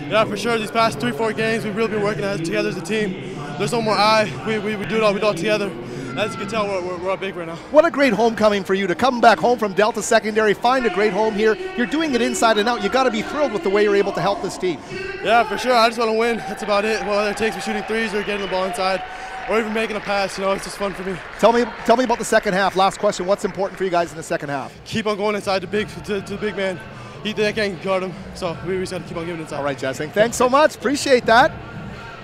Yeah, for sure. These past 3-4 games, we've really been working together as a team. There's no more I. We do it all. We do it all together. As you can tell, we're all big right now. What a great homecoming for you to come back home from Delta Secondary, find a great home here. You're doing it inside and out. You got to be thrilled with the way you're able to help this team. Yeah, for sure. I just want to win. That's about it. Whether it takes me shooting threes or getting the ball inside, or even making a pass, it's just fun for me. Tell me about the second half. Last question. What's important for you guys in the second half? Keep on going inside to the big man. They can't guard him, so we just got to keep on giving inside. All right, Jazz Singh. Thanks so much. Appreciate that.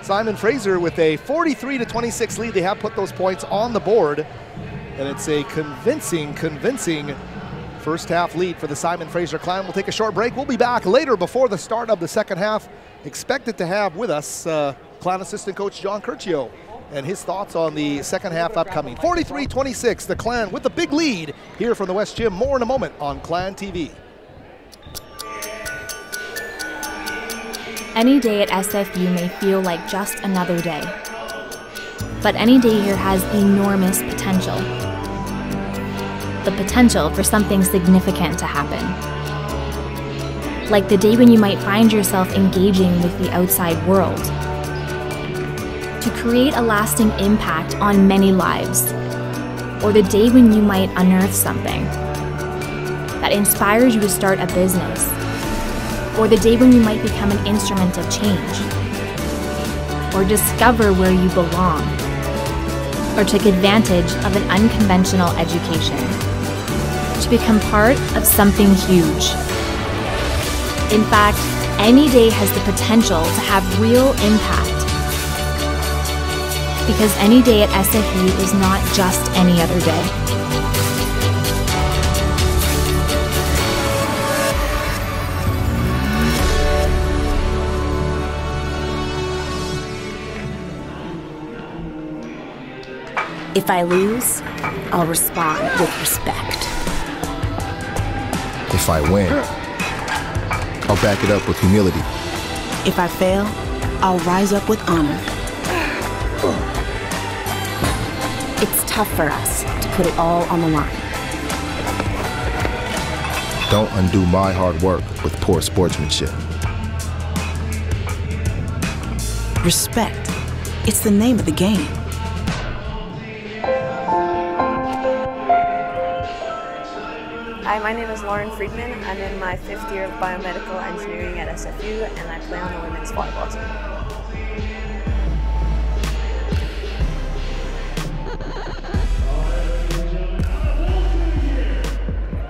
Simon Fraser with a 43-26 lead. They have put those points on the board. And it's a convincing first half lead for the Simon Fraser clan. We'll take a short break. We'll be back later before the start of the second half. Expected to have with us clan assistant coach John Curcio and his thoughts on the second half upcoming. 43-26, the clan with the big lead here from the West Gym. More in a moment on Clan TV. Any day at SFU may feel like just another day. But any day here has enormous potential. The potential for something significant to happen. Like the day when you might find yourself engaging with the outside world. To create a lasting impact on many lives. Or the day when you might unearth something that inspires you to start a business. Or the day when you might become an instrument of change. Or discover where you belong. Or take advantage of an unconventional education. To become part of something huge. In fact, any day has the potential to have real impact. Because any day at SFU is not just any other day. If I lose, I'll respond with respect. If I win, I'll back it up with humility. If I fail, I'll rise up with honor. It's tough for us to put it all on the line. Don't undo my hard work with poor sportsmanship. Respect. It's the name of the game. Hi, my name is Lauren Friedman. I'm in my 5th year of biomedical engineering at SFU, and I play on the women's volleyball team.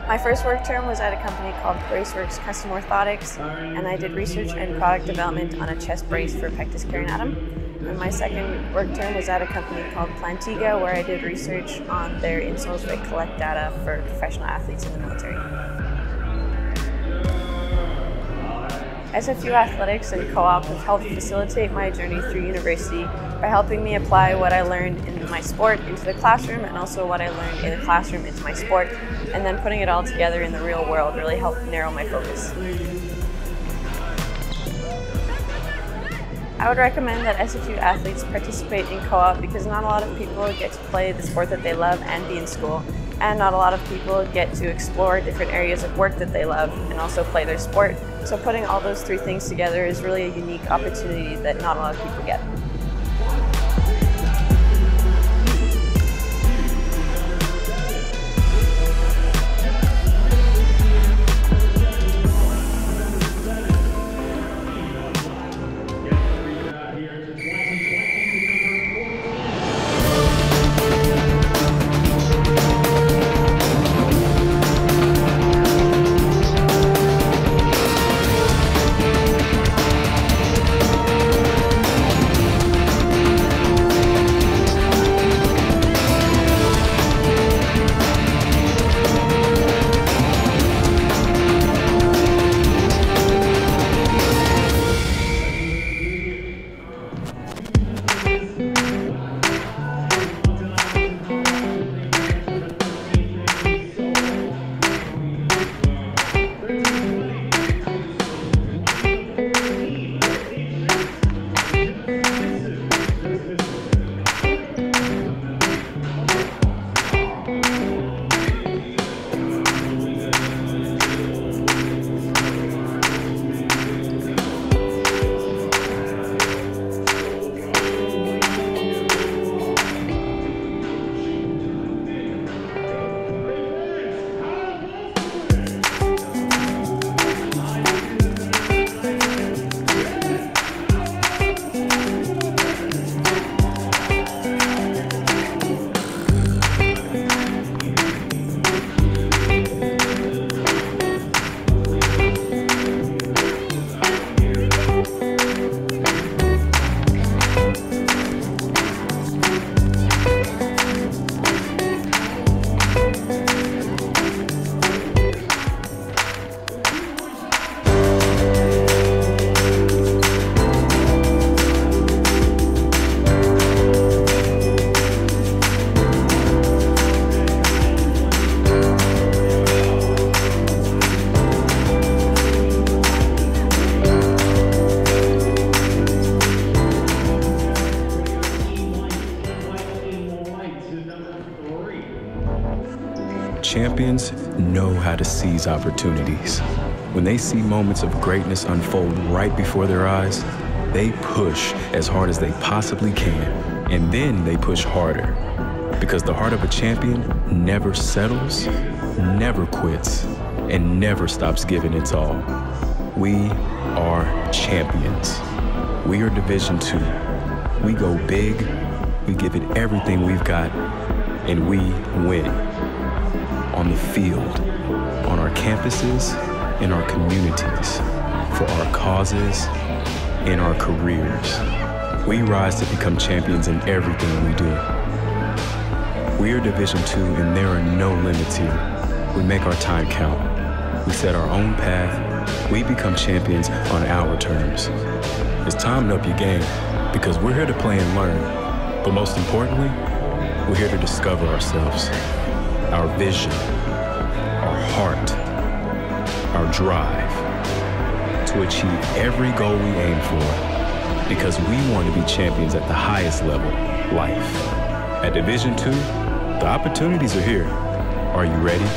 My first work term was at a company called Braceworks Custom Orthotics, and I did research and product development on a chest brace for pectus carinatum. And my second work term was at a company called Plantiga, where I did research on their insoles that collect data for professional athletes in the military. SFU Athletics and Co-op have helped facilitate my journey through university by helping me apply what I learned in my sport into the classroom, and also what I learned in the classroom into my sport, and then putting it all together in the real world really helped narrow my focus. I would recommend that SFU athletes participate in co-op because not a lot of people get to play the sport that they love and be in school, and not a lot of people get to explore different areas of work that they love and also play their sport. So putting all those three things together is really a unique opportunity that not a lot of people get. champions know how to seize opportunities. When they see moments of greatness unfold right before their eyes, they push as hard as they possibly can, and then they push harder. Because the heart of a champion never settles, never quits, and never stops giving its all. We are champions. We are Division II. We go big, we give it everything we've got, and we win. On the field, on our campuses, in our communities, for our causes, in our careers. We rise to become champions in everything we do. We are Division II, and there are no limits here. We make our time count. We set our own path. We become champions on our terms. It's time to up your game, because we're here to play and learn. But most importantly, we're here to discover ourselves, our vision, our heart, our drive, to achieve every goal we aim for, because we want to be champions at the highest level, life. At Division II, the opportunities are here. Are you ready?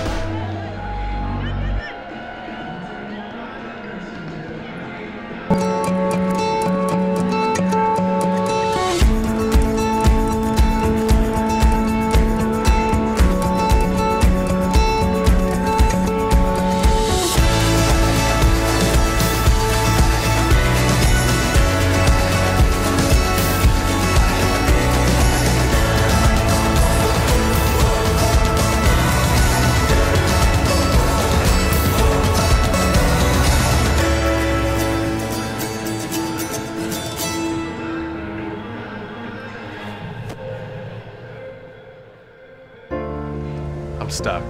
I'm stuck.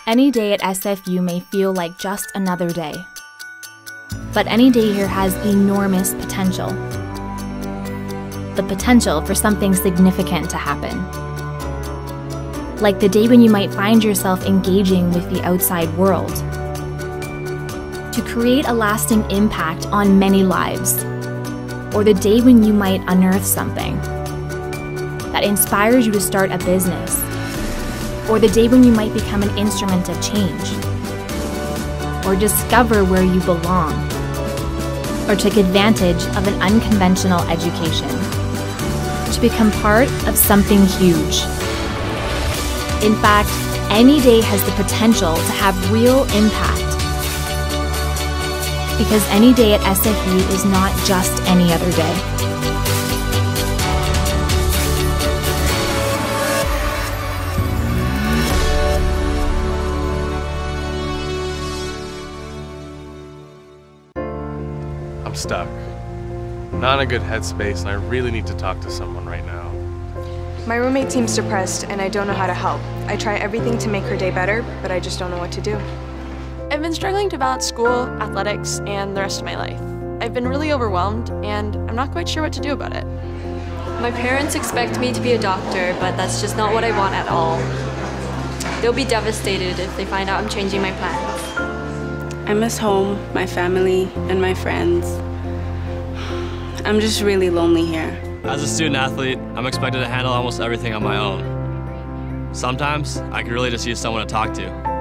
Any day at SFU may feel like just another day. But any day here has enormous potential. The potential for something significant to happen. Like the day when you might find yourself engaging with the outside world. To create a lasting impact on many lives. Or the day when you might unearth something that inspires you to start a business. Or the day when you might become an instrument of change. Or discover where you belong. Or take advantage of an unconventional education. To become part of something huge. In fact, any day has the potential to have real impact. Because any day at SFU is not just any other day. I'm stuck. I'm not in a good headspace, and I really need to talk to someone right now. My roommate seems depressed, and I don't know how to help. I try everything to make her day better, but I just don't know what to do. I've been struggling to balance school, athletics, and the rest of my life. I've been really overwhelmed, and I'm not quite sure what to do about it. My parents expect me to be a doctor, but that's just not what I want at all. They'll be devastated if they find out I'm changing my plans. I miss home, my family, and my friends. I'm just really lonely here. As a student athlete, I'm expected to handle almost everything on my own. Sometimes, I could really just use someone to talk to.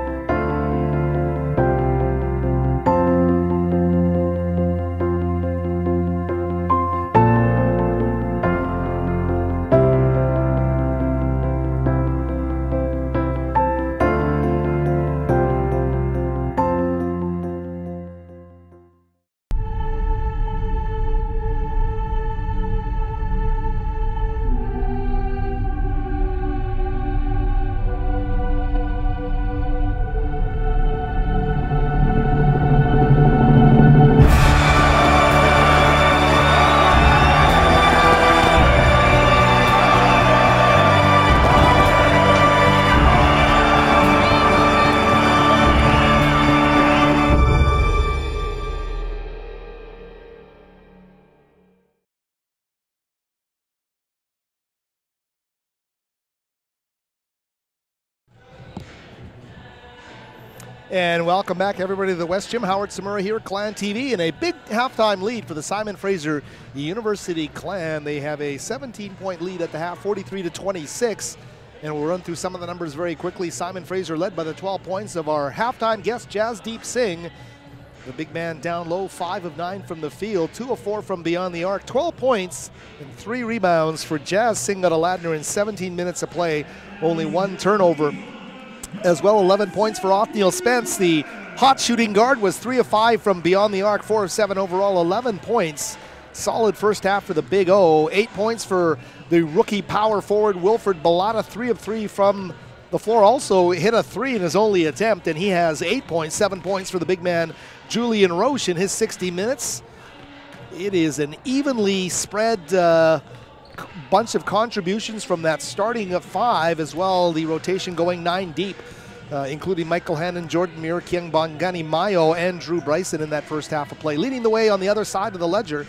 And welcome back, everybody, to the West Gym. Howard Samura here, Clan TV, and a big halftime lead for the Simon Fraser University Clan. They have a 17-point lead at the half, 43-26. And we'll run through some of the numbers very quickly. Simon Fraser led by the 12 points of our halftime guest, Jasdeep Singh. The big man down low, 5 of 9 from the field, 2 of 4 from beyond the arc, 12 points and 3 rebounds for Jazz Singh Ladner in 17 minutes of play, only 1 turnover. As well, 11 points for Othniel Spence. The hot shooting guard was 3 of 5 from beyond the arc, 4 of 7 overall, 11 points. Solid first half for the Big O. 8 points for the rookie power forward, Wilfred Balata, 3 of 3 from the floor. Also hit a 3 in his only attempt, and he has 8 points, 7 points for the big man, Julian Roche, in his 60 minutes. It is an evenly spread bunch of contributions from that starting at 5, as well the rotation going 9 deep, including Michael Hannon, Jordan Muir, Kiang Bongani Mayo, and Drew Bryson in that first half of play. Leading the way on the other side of the ledger,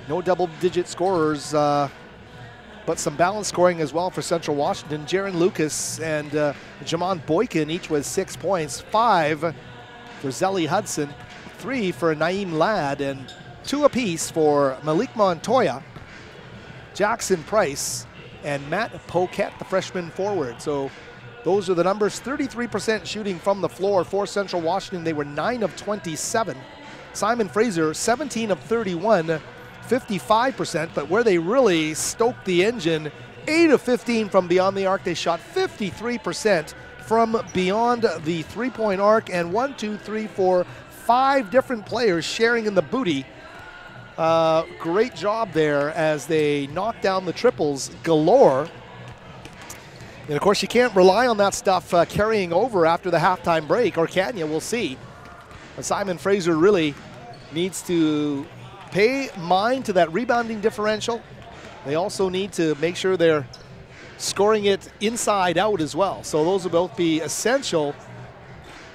no double-digit scorers, but some balanced scoring as well for Central Washington. Jaron Lucas and Jamon Boykin each with 6 points, 5 for Zelly Hudson, 3 for Naeem Ladd, and 2 apiece for Malik Montoya, Jackson Price, and Matt Poquette, the freshman forward. So those are the numbers. 33% shooting from the floor for Central Washington. They were 9 of 27. Simon Fraser, 17 of 31, 55%, but where they really stoked the engine, 8 of 15 from beyond the arc. They shot 53% from beyond the three-point arc, and 5 different players sharing in the booty. Great job there as they knock down the triples galore. And of course, you can't rely on that stuff carrying over after the halftime break, or can you? We'll see. Simon Fraser really needs to pay mind to that rebounding differential. They also need to make sure they're scoring it inside out as well. So those will both be essential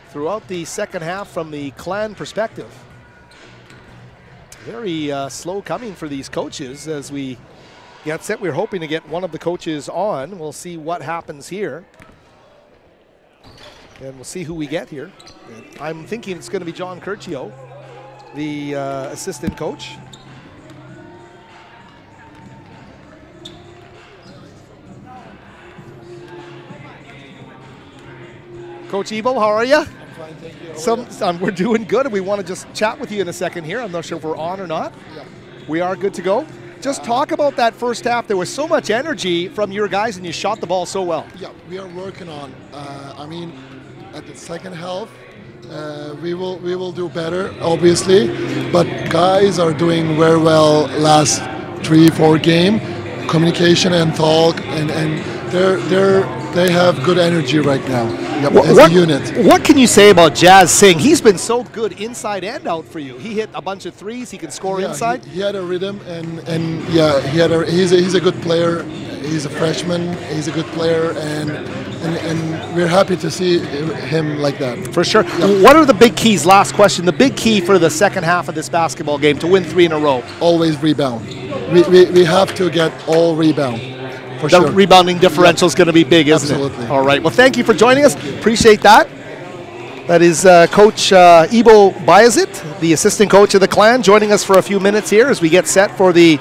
throughout the second half from the Clan perspective. Very slow coming for these coaches as we get set. We're hoping to get one of the coaches on. We'll see what happens here. And we'll see who we get here. I'm thinking it's going to be John Curcio, the assistant coach. Coach Ebo, how are you? Fine, thank you. We're doing good, and we want to just chat with you in a second here. I'm not sure if we're on or not. Yeah. We are good to go. Just talk about that first half. There was so much energy from your guys, and you shot the ball so well. Yeah, we are working on. At the second half, we will do better, obviously. But guys are doing very well last 3-4 game. Communication and talk, and they have good energy right now. Yep, as a unit. What can you say about Jazz Singh? He's been so good inside and out for you. He hit a bunch of threes. He can score inside. He had a rhythm, and yeah, he's a good player. He's a freshman. He's a good player, and we're happy to see him like that. For sure. Yep. What are the big keys? Last question. The big key for the second half of this basketball game to win 3 in a row. Always rebound. We have to get all rebound. For the sure. Rebounding differential is going to be big, isn't Absolutely. it? All right. Well, thank you for joining us. Appreciate that. That is Coach Ebo Bayazit, the assistant coach of the Clan, joining us for a few minutes here as we get set for the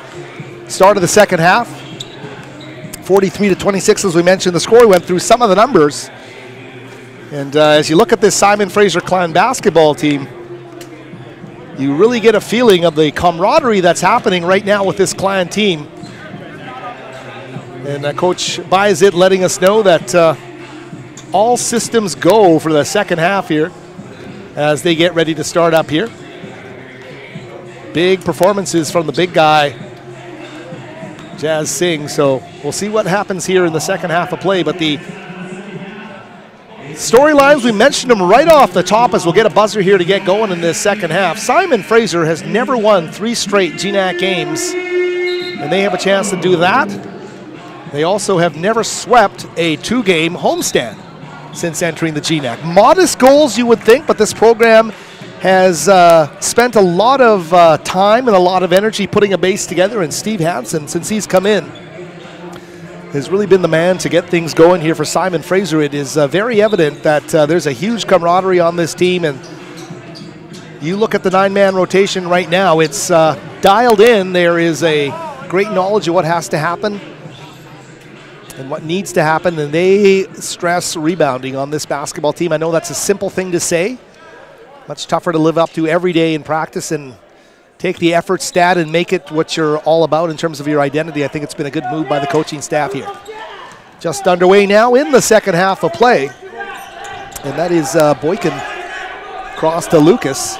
start of the second half. 43-26, as we mentioned, the score. We went through some of the numbers. And as you look at this Simon Fraser Clan basketball team, you really get a feeling of the camaraderie that's happening right now with this Clan team. And Coach Bayazit letting us know that all systems go for the second half here as they get ready to start up here. Big performances from the big guy, Jazz Singh. So we'll see what happens here in the second half of play. But the storylines, we mentioned them right off the top as we'll get a buzzer here to get going in this second half. Simon Fraser has never won 3 straight GNAC games, and they have a chance to do that. They also have never swept a 2-game homestand since entering the GNAC. Modest goals, you would think, but this program has spent a lot of time and a lot of energy putting a base together, and Steve Hansen, since he's come in, has really been the man to get things going here for Simon Fraser. It is very evident that there's a huge camaraderie on this team, and you look at the 9-man rotation right now, it's dialed in. There is a great knowledge of what has to happen and what needs to happen, and they stress rebounding on this basketball team. I know that's a simple thing to say, much tougher to live up to every day in practice, and take the effort stat and make it what you're all about in terms of your identity. I think it's been a good move by the coaching staff here. Just underway now in the second half of play, and that is Boykin cross to Lucas.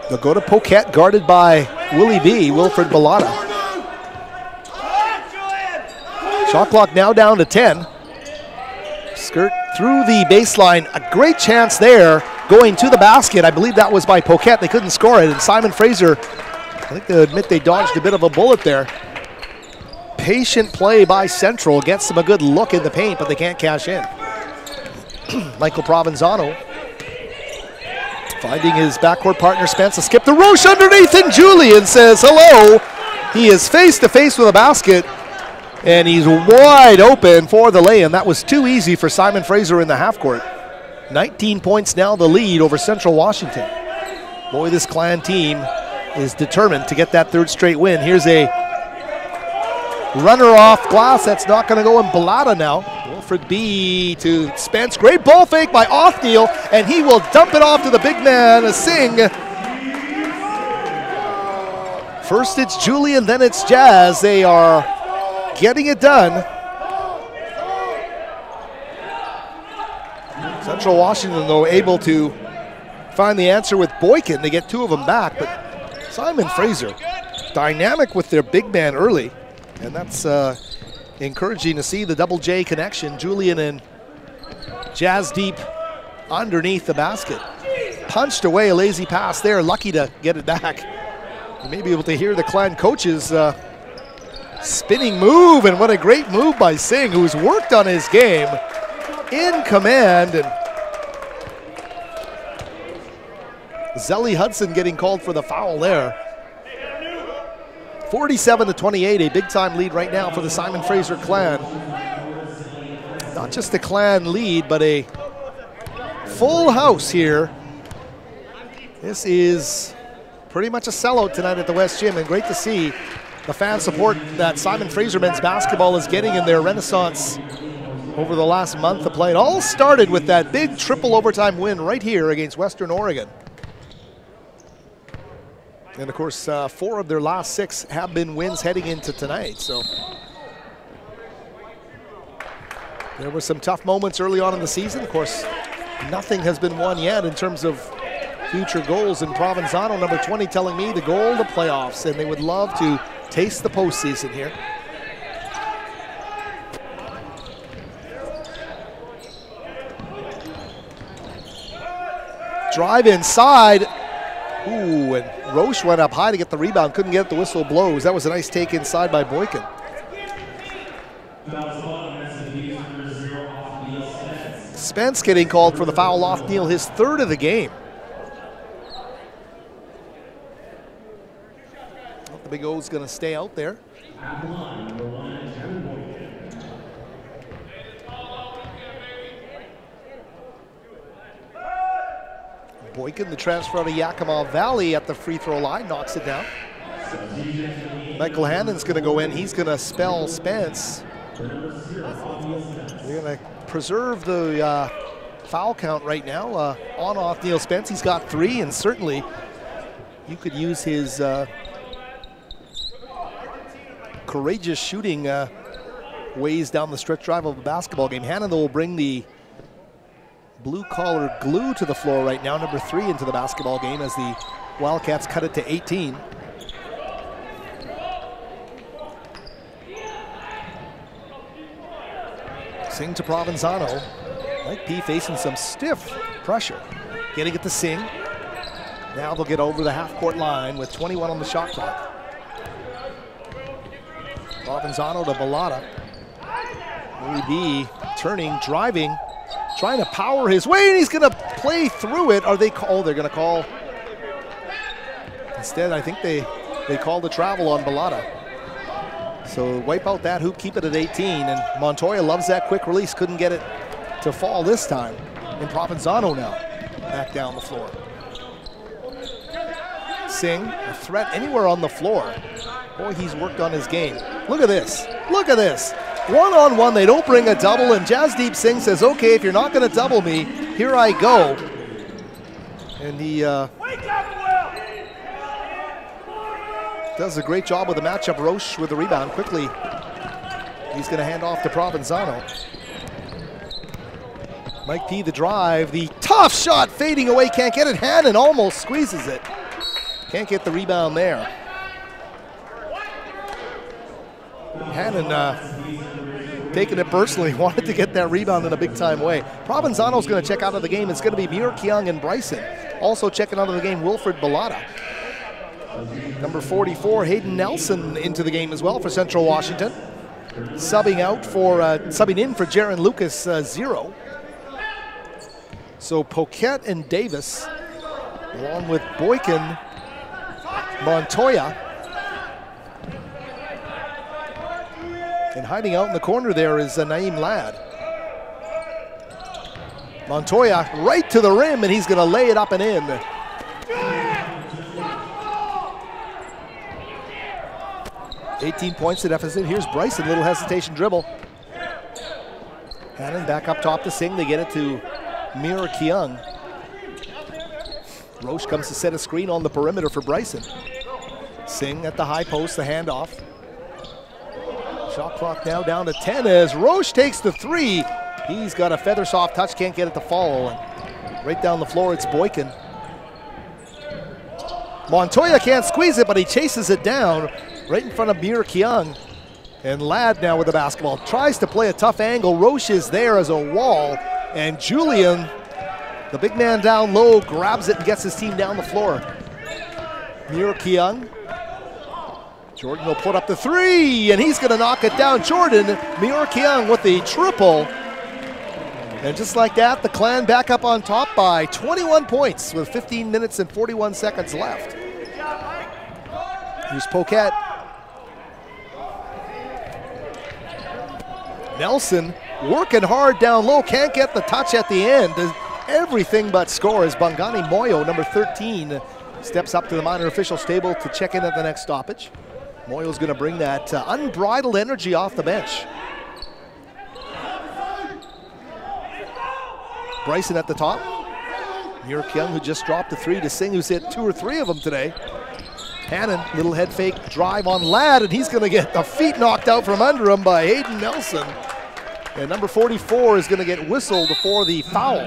They'll go to Poquette, guarded by Willie B, Wilfred Bellotta. Shot clock now down to 10. Skirt through the baseline, a great chance there, going to the basket. I believe that was by Poquette. They couldn't score it, and Simon Fraser, I think they'll admit they dodged a bit of a bullet there. Patient play by Central, gets them a good look in the paint, but they can't cash in. Michael Provenzano finding his backcourt partner Spence. A skip to Roche underneath, and Julian says hello. He is face to face with a basket, and he's wide open for the lay-in. That was too easy for Simon Fraser in the half court. 19 points now the lead over Central Washington. Boy, this Clan team is determined to get that third straight win. Here's a runner off glass that's not going to go, in Bellotta now. Wilfred B to Spence. Great ball fake by Othniel, and he will dump it off to the big man, Singh. First it's Julian, then it's Jazz. They are getting it done. Central Washington, though, able to find the answer with Boykin. They get two of them back, but Simon Fraser, dynamic with their big man early, and that's encouraging to see the double J connection. Julian and Jazz deep underneath the basket. Punched away, a lazy pass there, lucky to get it back. You may be able to hear the Clan coaches spinning move, and what a great move by Singh, who's worked on his game, in command. And Zelly Hudson getting called for the foul there. 47-28, a big-time lead right now for the Simon Fraser Clan. Not just a Clan lead, but a full house here. This is pretty much a sellout tonight at the West Gym, and great to see the fan support that Simon Fraser men's basketball is getting in their renaissance over the last month of play. It all started with that big triple overtime win right here against Western Oregon. And of course, 4 of their last 6 have been wins heading into tonight. So there were some tough moments early on in the season. Of course, nothing has been won yet in terms of future goals. And Provenzano, number 20, telling me the goal, the playoffs, and they would love to taste the postseason here. Drive inside. Ooh, and Roche went up high to get the rebound. Couldn't get it, the whistle blows. That was a nice take inside by Boykin. Spence getting called for the foul off Neal, his 3rd of the game. The Big O's going to stay out there. Boykin, the transfer out of Yakima Valley at the free throw line, knocks it down. Michael Hannon's going to go in. He's going to spell Spence. They're going to preserve the foul count right now on Othniel Spence. He's got 3, and certainly you could use his courageous shooting ways down the stretch drive of a basketball game. Hannon, though, will bring the blue-collar glue to the floor right now, number 3 into the basketball game, as the Wildcats cut it to 18. Singh to Provenzano. Mike P facing some stiff pressure. Getting it to Singh. Now they'll get over the half-court line with 21 on the shot clock. Provenzano to Bellotta. Willie B turning, driving, trying to power his way, and he's going to play through it. Are they call? They're going to call. Instead, I think they called the travel on Bellotta. So wipe out that hoop, keep it at 18, and Montoya loves that quick release. Couldn't get it to fall this time. And Provenzano now back down the floor. Singh, a threat anywhere on the floor. Boy, he's worked on his game. Look at this. Look at this. One-on-one, they don't bring a double, and Jasdeep Singh says, okay, if you're not going to double me, here I go. And he does a great job with the matchup. Roche with the rebound quickly. He's going to hand off to Provenzano. Mike P, the drive. The tough shot fading away. Can't get it. Hannon almost squeezes it. Can't get the rebound there. Hannon taking it personally. Wanted to get that rebound in a big-time way. Provenzano's going to check out of the game. It's going to be Muir Keung and Bryson. Also checking out of the game, Wilfred Bellotta. Number 44, Hayden Nelson into the game as well for Central Washington. Subbing in for Jaron Lucas, 0. So Poquet and Davis, along with Boykin, Montoya. And hiding out in the corner there is Naeem Ladd. Montoya right to the rim, and he's going to lay it up and in. $18 points to deficit. Here's Bryson, little hesitation dribble. Hannon back up top to Singh. They get it to Muir Keung. Roche comes to set a screen on the perimeter for Bryson. Singh at the high post, the handoff. Shot clock now down to 10 as Roche takes the 3. He's got a feather soft touch, can't get it to fall. And right down the floor, it's Boykin. Montoya can't squeeze it, but he chases it down right in front of Muir Keung. And Ladd now with the basketball. Tries to play a tough angle. Roche is there as a wall. And Julian, the big man down low, grabs it and gets his team down the floor. Muir Keung. Jordan will put up the 3, and he's going to knock it down. Jordan, Muir Keung with the triple. And just like that, the Clan back up on top by 21 points with 15 minutes and 41 seconds left. Here's Poquet. Nelson working hard down low, can't get the touch at the end. Everything but score as Bangani Moyo, number 13, steps up to the minor officials table to check in at the next stoppage. Moyo's going to bring that unbridled energy off the bench. Bryson at the top. Muir Keung, who just dropped the 3 to Singh, who's hit 2 or 3 of them today. Hannon, little head fake drive on Ladd, and he's going to get the feet knocked out from under him by Hayden Nelson. And number 44 is going to get whistled for the foul.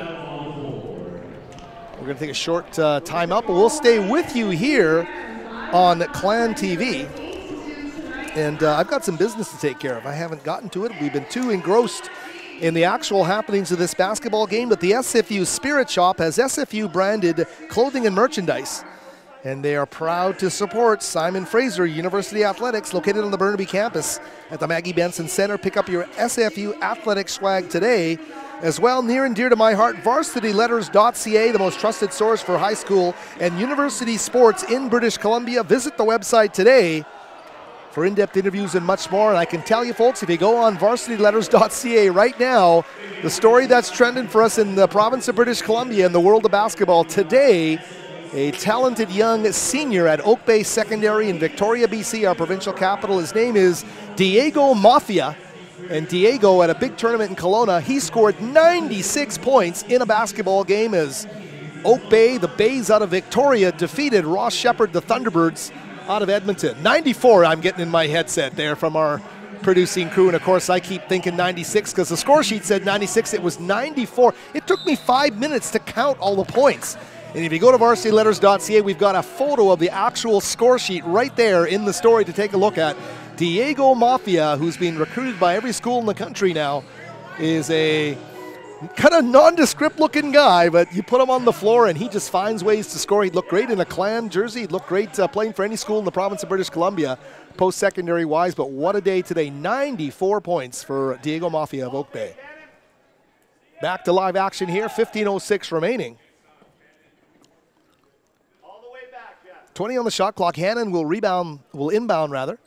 We're going to take a short timeout, but we'll stay with you here on Clan TV. And I've got some business to take care of. I haven't gotten to it. We've been too engrossed in the actual happenings of this basketball game, but the SFU Spirit Shop has SFU branded clothing and merchandise. And they are proud to support Simon Fraser University Athletics, located on the Burnaby campus at the Maggie Benson Center. Pick up your SFU athletic swag today. As well, near and dear to my heart, varsityletters.ca, the most trusted source for high school and university sports in British Columbia. Visit the website today for in-depth interviews and much more. And I can tell you folks, if you go on varsityletters.ca right now, the story that's trending for us in the province of British Columbia in the world of basketball today, a talented young senior at Oak Bay Secondary in Victoria, BC, our provincial capital. His name is Diego Mafia. And Diego, at a big tournament in Kelowna, he scored 96 points in a basketball game as Oak Bay, the Bays out of Victoria, defeated Ross Shepherd, the Thunderbirds, out of Edmonton. 94, I'm getting in my headset there from our producing crew. And of course, I keep thinking 96 because the score sheet said 96. It was 94. It took me 5 minutes to count all the points. And if you go to varsityletters.ca, we've got a photo of the actual score sheet right there in the story to take a look at. Diego Mafia, who's being recruited by every school in the country now, is a kind of nondescript looking guy, but you put him on the floor and he just finds ways to score. He'd look great in a Clan jersey. He'd look great playing for any school in the province of British Columbia, post-secondary wise. But what a day today. 94 points for Diego Mafia of Oak Bay. Back to live action here, 15:06 remaining. 20 on the shot clock. Hannon will inbound rather.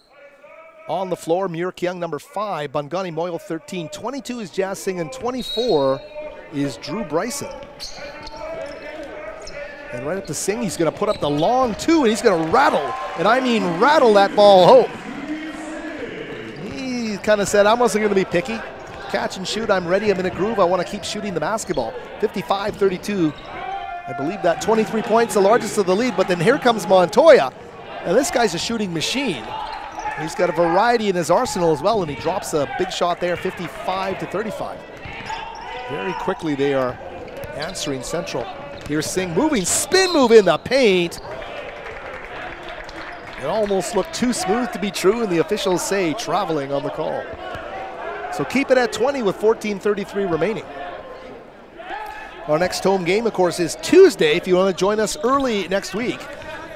On the floor, Muir Kyung, number 5, Bungani Moyle, 13. 22 is Jazz Singh, and 24 is Drew Bryson. And right up to Singh, he's going to put up the long 2, and he's going to rattle, and I mean rattle that ball home. He kind of said, I wasn't going to be picky. Catch and shoot, I'm ready, I'm in a groove, I want to keep shooting the basketball. 55-32, I believe that 23 points, the largest of the lead, but then here comes Montoya, and this guy's a shooting machine. He's got a variety in his arsenal as well, and he drops a big shot there, 55-35. Very quickly they are answering Central. Here's Singh moving, spin move in the paint. It almost looked too smooth to be true, and the officials say traveling on the call. So keep it at 20 with 14:33 remaining. Our next home game, of course, is Tuesday if you want to join us early next week.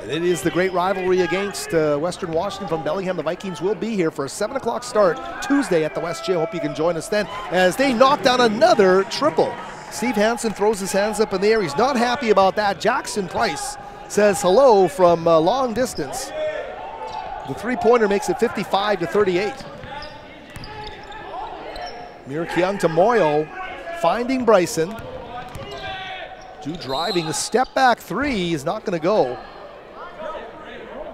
And it is the great rivalry against Western Washington from Bellingham. The Vikings will be here for a 7 o'clock start Tuesday at the West Gym. Hope you can join us then as they knock down another triple. Steve Hansen throws his hands up in the air. He's not happy about that. Jackson Price says hello from long distance. The three-pointer makes it 55-38. Muir Kyung to Moyo, finding Bryson. Drew driving, the step back 3 is not going to go.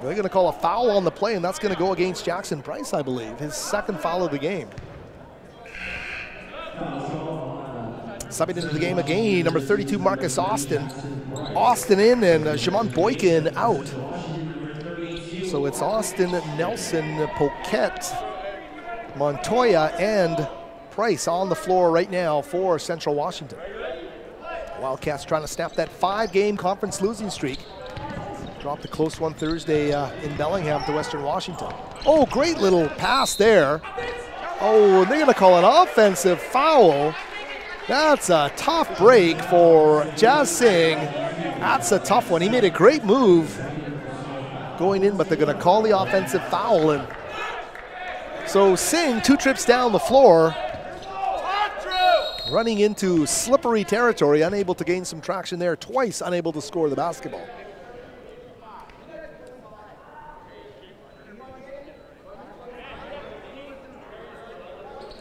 They're going to call a foul on the play, and that's going to go against Jackson Price, I believe. His second foul of the game. Subbing into the game again, number 32, Marcus Austin. Austin in and Shimon Boykin out. So it's Austin, Nelson, Poquette, Montoya, and Price on the floor right now for Central Washington. Wildcats trying to snap that 5-game conference losing streak. Dropped a close one Thursday in Bellingham to Western Washington. Oh, great little pass there. Oh, and they're going to call an offensive foul. That's a tough break for Jazz Singh. That's a tough one. He made a great move going in, but they're going to call the offensive foul. And so Singh, 2 trips down the floor, running into slippery territory, unable to gain some traction there, twice unable to score the basketball.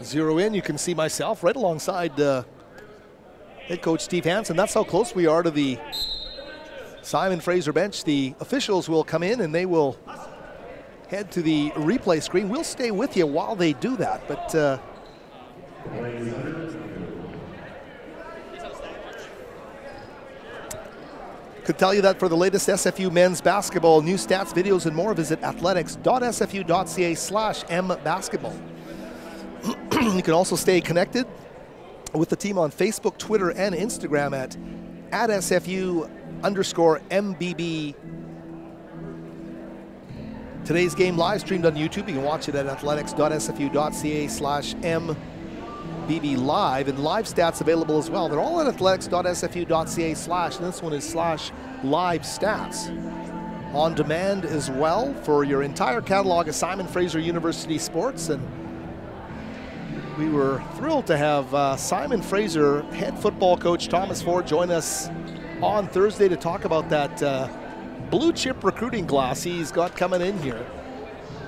Zero in, you can see myself right alongside head coach Steve Hansen. That's how close we are to the Simon Fraser bench. The officials will come in and they will head to the replay screen. We'll stay with you while they do that, but could tell you that for the latest SFU men's basketball news, stats, videos, and more, visit athletics.sfu.ca/mbasketball. You can also stay connected with the team on Facebook, Twitter, and Instagram at @SFU_MBB. Today's game live streamed on YouTube. You can watch it at athletics.sfu.ca/MBB live, and live stats available as well. They're all at athletics.sfu.ca/ and this one is /live stats. On demand as well for your entire catalog of Simon Fraser University sports. And we were thrilled to have Simon Fraser head football coach Thomas Ford join us on Thursday to talk about that blue chip recruiting class he's got coming in here.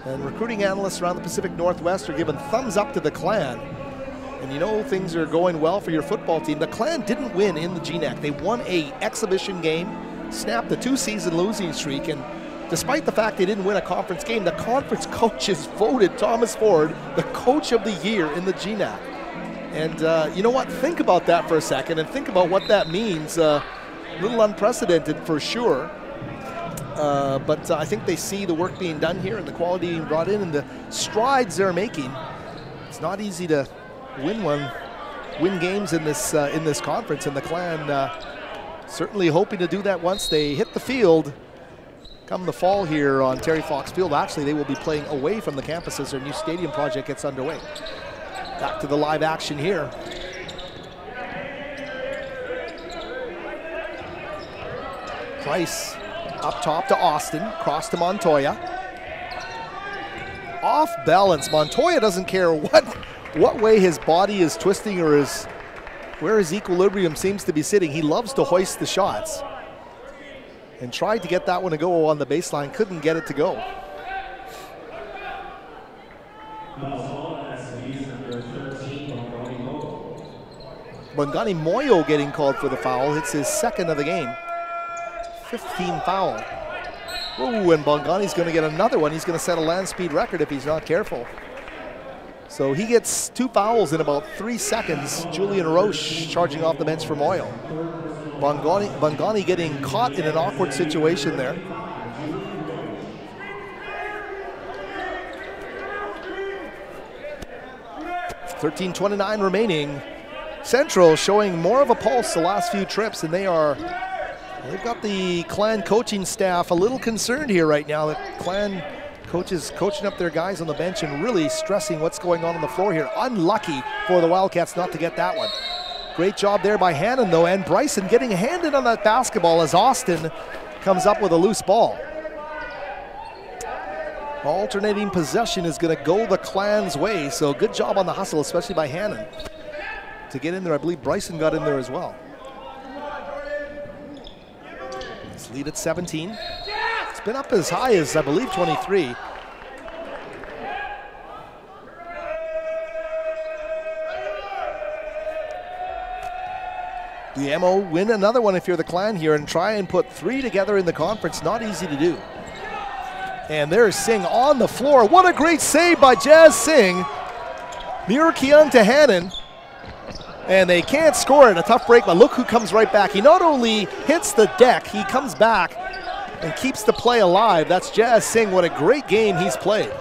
And recruiting analysts around the Pacific Northwest are giving thumbs up to the Clan. And you know things are going well for your football team. The Clan didn't win in the GNAC. They won an exhibition game, snapped the 2-season losing streak, and despite the fact they didn't win a conference game, the conference coaches voted Thomas Ford the coach of the year in the GNAC. And you know what? Think about that for a second and think about what that means. A little unprecedented for sure. But I think they see the work being done here and the quality being brought in and the strides they're making. It's not easy to win games in this conference, and the Clan certainly hoping to do that once they hit the field come the fall here on Terry Fox Field. Actually, they will be playing away from the campus as their new stadium project gets underway. Back to the live action here. Price up top to Austin, cross to Montoya. Off balance. Montoya doesn't care what way his body is twisting or where his equilibrium seems to be sitting. He loves to hoist the shots. And tried to get that one to go on the baseline, couldn't get it to go. Bongani Moyo getting called for the foul. It's his second of the game. 15 foul. Ooh, and Bongani's going to get another one. He's going to set a land speed record if he's not careful. So he gets 2 fouls in about 3 seconds. Julian Roche charging off the bench for Moyo. Bongani getting caught in an awkward situation there. .29 remaining. Central showing more of a pulse the last few trips, and they've got the Clan coaching staff a little concerned here right now. The Clan coaches coaching up their guys on the bench and really stressing what's going on the floor here. Unlucky for the Wildcats not to get that one. Great job there by Hannon, though, and Bryson getting a hand in on that basketball as Austin comes up with a loose ball. Alternating possession is going to go the Clan's way, so good job on the hustle, especially by Hannon to get in there. I believe Bryson got in there as well. Let's lead at 17. It's been up as high as, I believe, 23. Guillermo, win another one if you're the Clan here and try and put 3 together in the conference. Not easy to do. And there's Singh on the floor. What a great save by Jazz Singh. Mir Kyung to Hannon. And they can't score it. A tough break, but look who comes right back. He not only hits the deck, he comes back and keeps the play alive. That's Jazz Singh. What a great game he's played.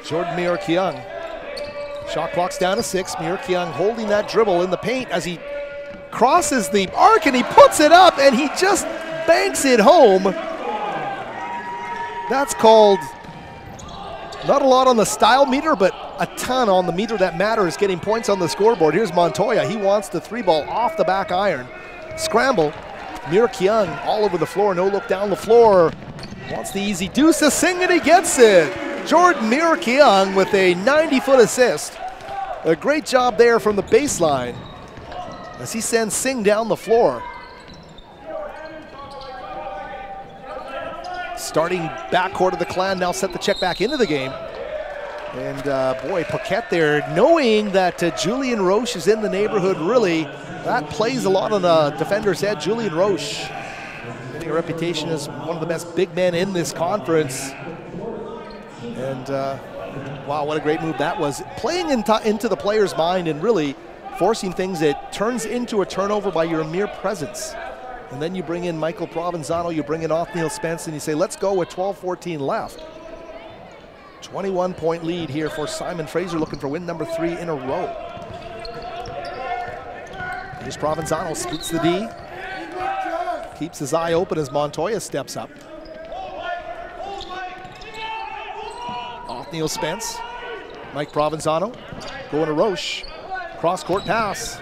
Jordan Mir Kyung. Shot clock's down to 6. Mir Kyung holding that dribble in the paint as he crosses the arc and he puts it up and he just banks it home. That's called not a lot on the style meter, but a ton on the meter that matters, getting points on the scoreboard. Here's Montoya. He wants the 3-ball off the back iron. Scramble. Mir Kyung all over the floor. No look down the floor. Wants the easy deuce to Singh, and he gets it. Jordan Mir Kyung with a 90-foot assist. A great job there from the baseline as he sends Singh down the floor. Starting backcourt of the Clan now set the check back into the game. And boy, Paquette there, knowing that Julian Roche is in the neighborhood, really, that plays a lot on the defender's head. Julian Roche getting a reputation as one of the best big men in this conference. And wow, what a great move that was. Playing into the player's mind and really forcing things that turns into a turnover by your mere presence. And then you bring in Michael Provenzano, you bring in Othniel Spence, and you say, let's go with 12-14 left. 21-point lead here for Simon Fraser, looking for win number 3 in a row. Here's Provenzano, splits the D. Keeps his eye open as Montoya steps up. Othniel Spence, Mike Provenzano, going to Roche. Cross-court pass.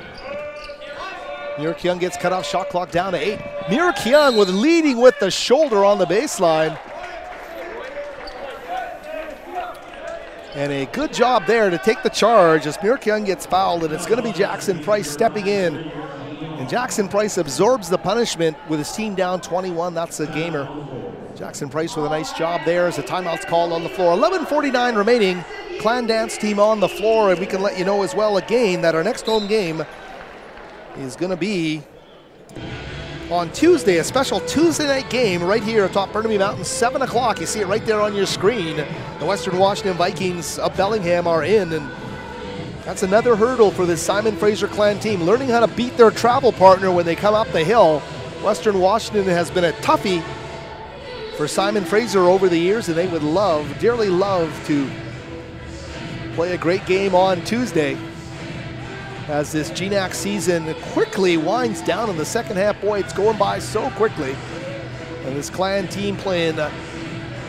Mir Kyung gets cut off, shot clock down to 8. Mir Kyung leading with the shoulder on the baseline. And a good job there to take the charge as Mir Kyung gets fouled, and it's going to be Jackson Price stepping in. And Jackson Price absorbs the punishment with his team down 21. That's a gamer. Jackson Price with a nice job there as a timeout's called on the floor. 11:49 remaining. Clan dance team on the floor, and we can let you know as well again that our next home game is going to be on Tuesday, a special Tuesday night game right here atop Burnaby Mountain, 7 o'clock. You see it right there on your screen. The Western Washington Vikings of Bellingham are in, and that's another hurdle for this Simon Fraser Clan team, learning how to beat their travel partner when they come up the hill. Western Washington has been a toughie for Simon Fraser over the years, and they would love, dearly love to play a great game on Tuesday as this GNAC season quickly winds down in the second half. Boy, it's going by so quickly. And this Clan team playing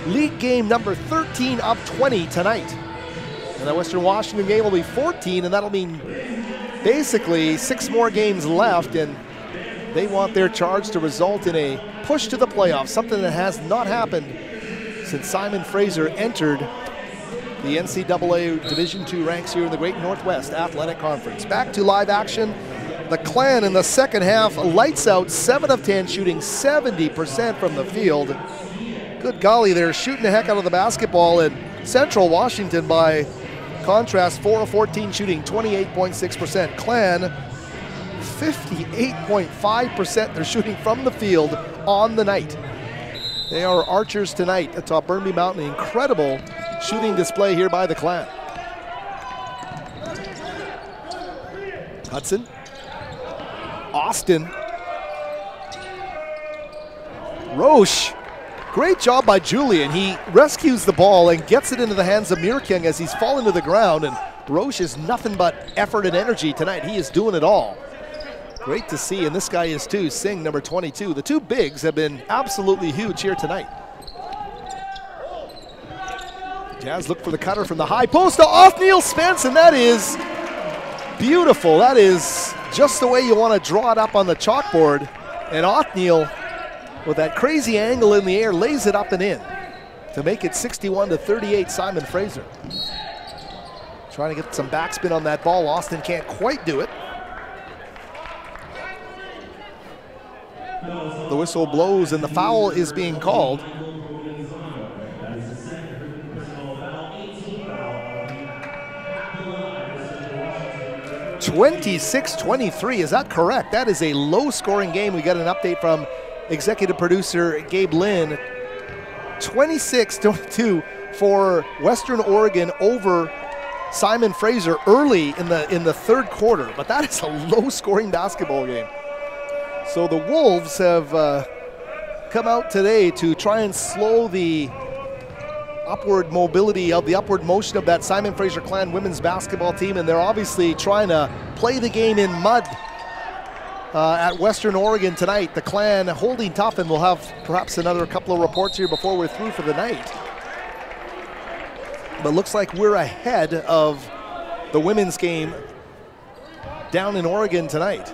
league game number 13 of 20 tonight. And the Western Washington game will be 14, and that'll mean basically 6 more games left, and they want their charge to result in a push to the playoffs, something that has not happened since Simon Fraser entered the NCAA Division II ranks here in the Great Northwest Athletic Conference. Back to live action. The Clan in the second half, lights out, 7 of 10, shooting 70% from the field. Good golly, they're shooting the heck out of the basketball, and Central Washington by contrast, 4 of 14 shooting, 28.6%. Clan, 58.5% they're shooting from the field on the night. They are archers tonight atop Burnby Mountain. Incredible shooting display here by the Clan. Hudson. Austin. Roche. Great job by Julian. He rescues the ball and gets it into the hands of Mirking as he's fallen to the ground. And Roche is nothing but effort and energy tonight. He is doing it all. Great to see, and this guy is too. Singh, number 22. The two bigs have been absolutely huge here tonight. Jazz look for the cutter from the high post to Othniel Spence, and that is beautiful. That is just the way you want to draw it up on the chalkboard. And Othniel, with that crazy angle in the air, lays it up and in to make it 61-38 Simon Fraser. Trying to get some backspin on that ball. Austin can't quite do it. The whistle blows and the foul is being called. (26-23), is that correct? That is a low-scoring game. We got an update from executive producer Gabe Lynn. 26-22 for Western Oregon over Simon Fraser early in the third quarter, but that is a low-scoring basketball game. So the Wolves have come out today to try and slow the upward mobility of the upward motion of that Simon Fraser Clan women's basketball team, and they're obviously trying to play the game in mud at Western Oregon tonight. The Clan holding tough, and we'll have perhaps another couple of reports here before we're through for the night. But looks like we're ahead of the women's game down in Oregon tonight.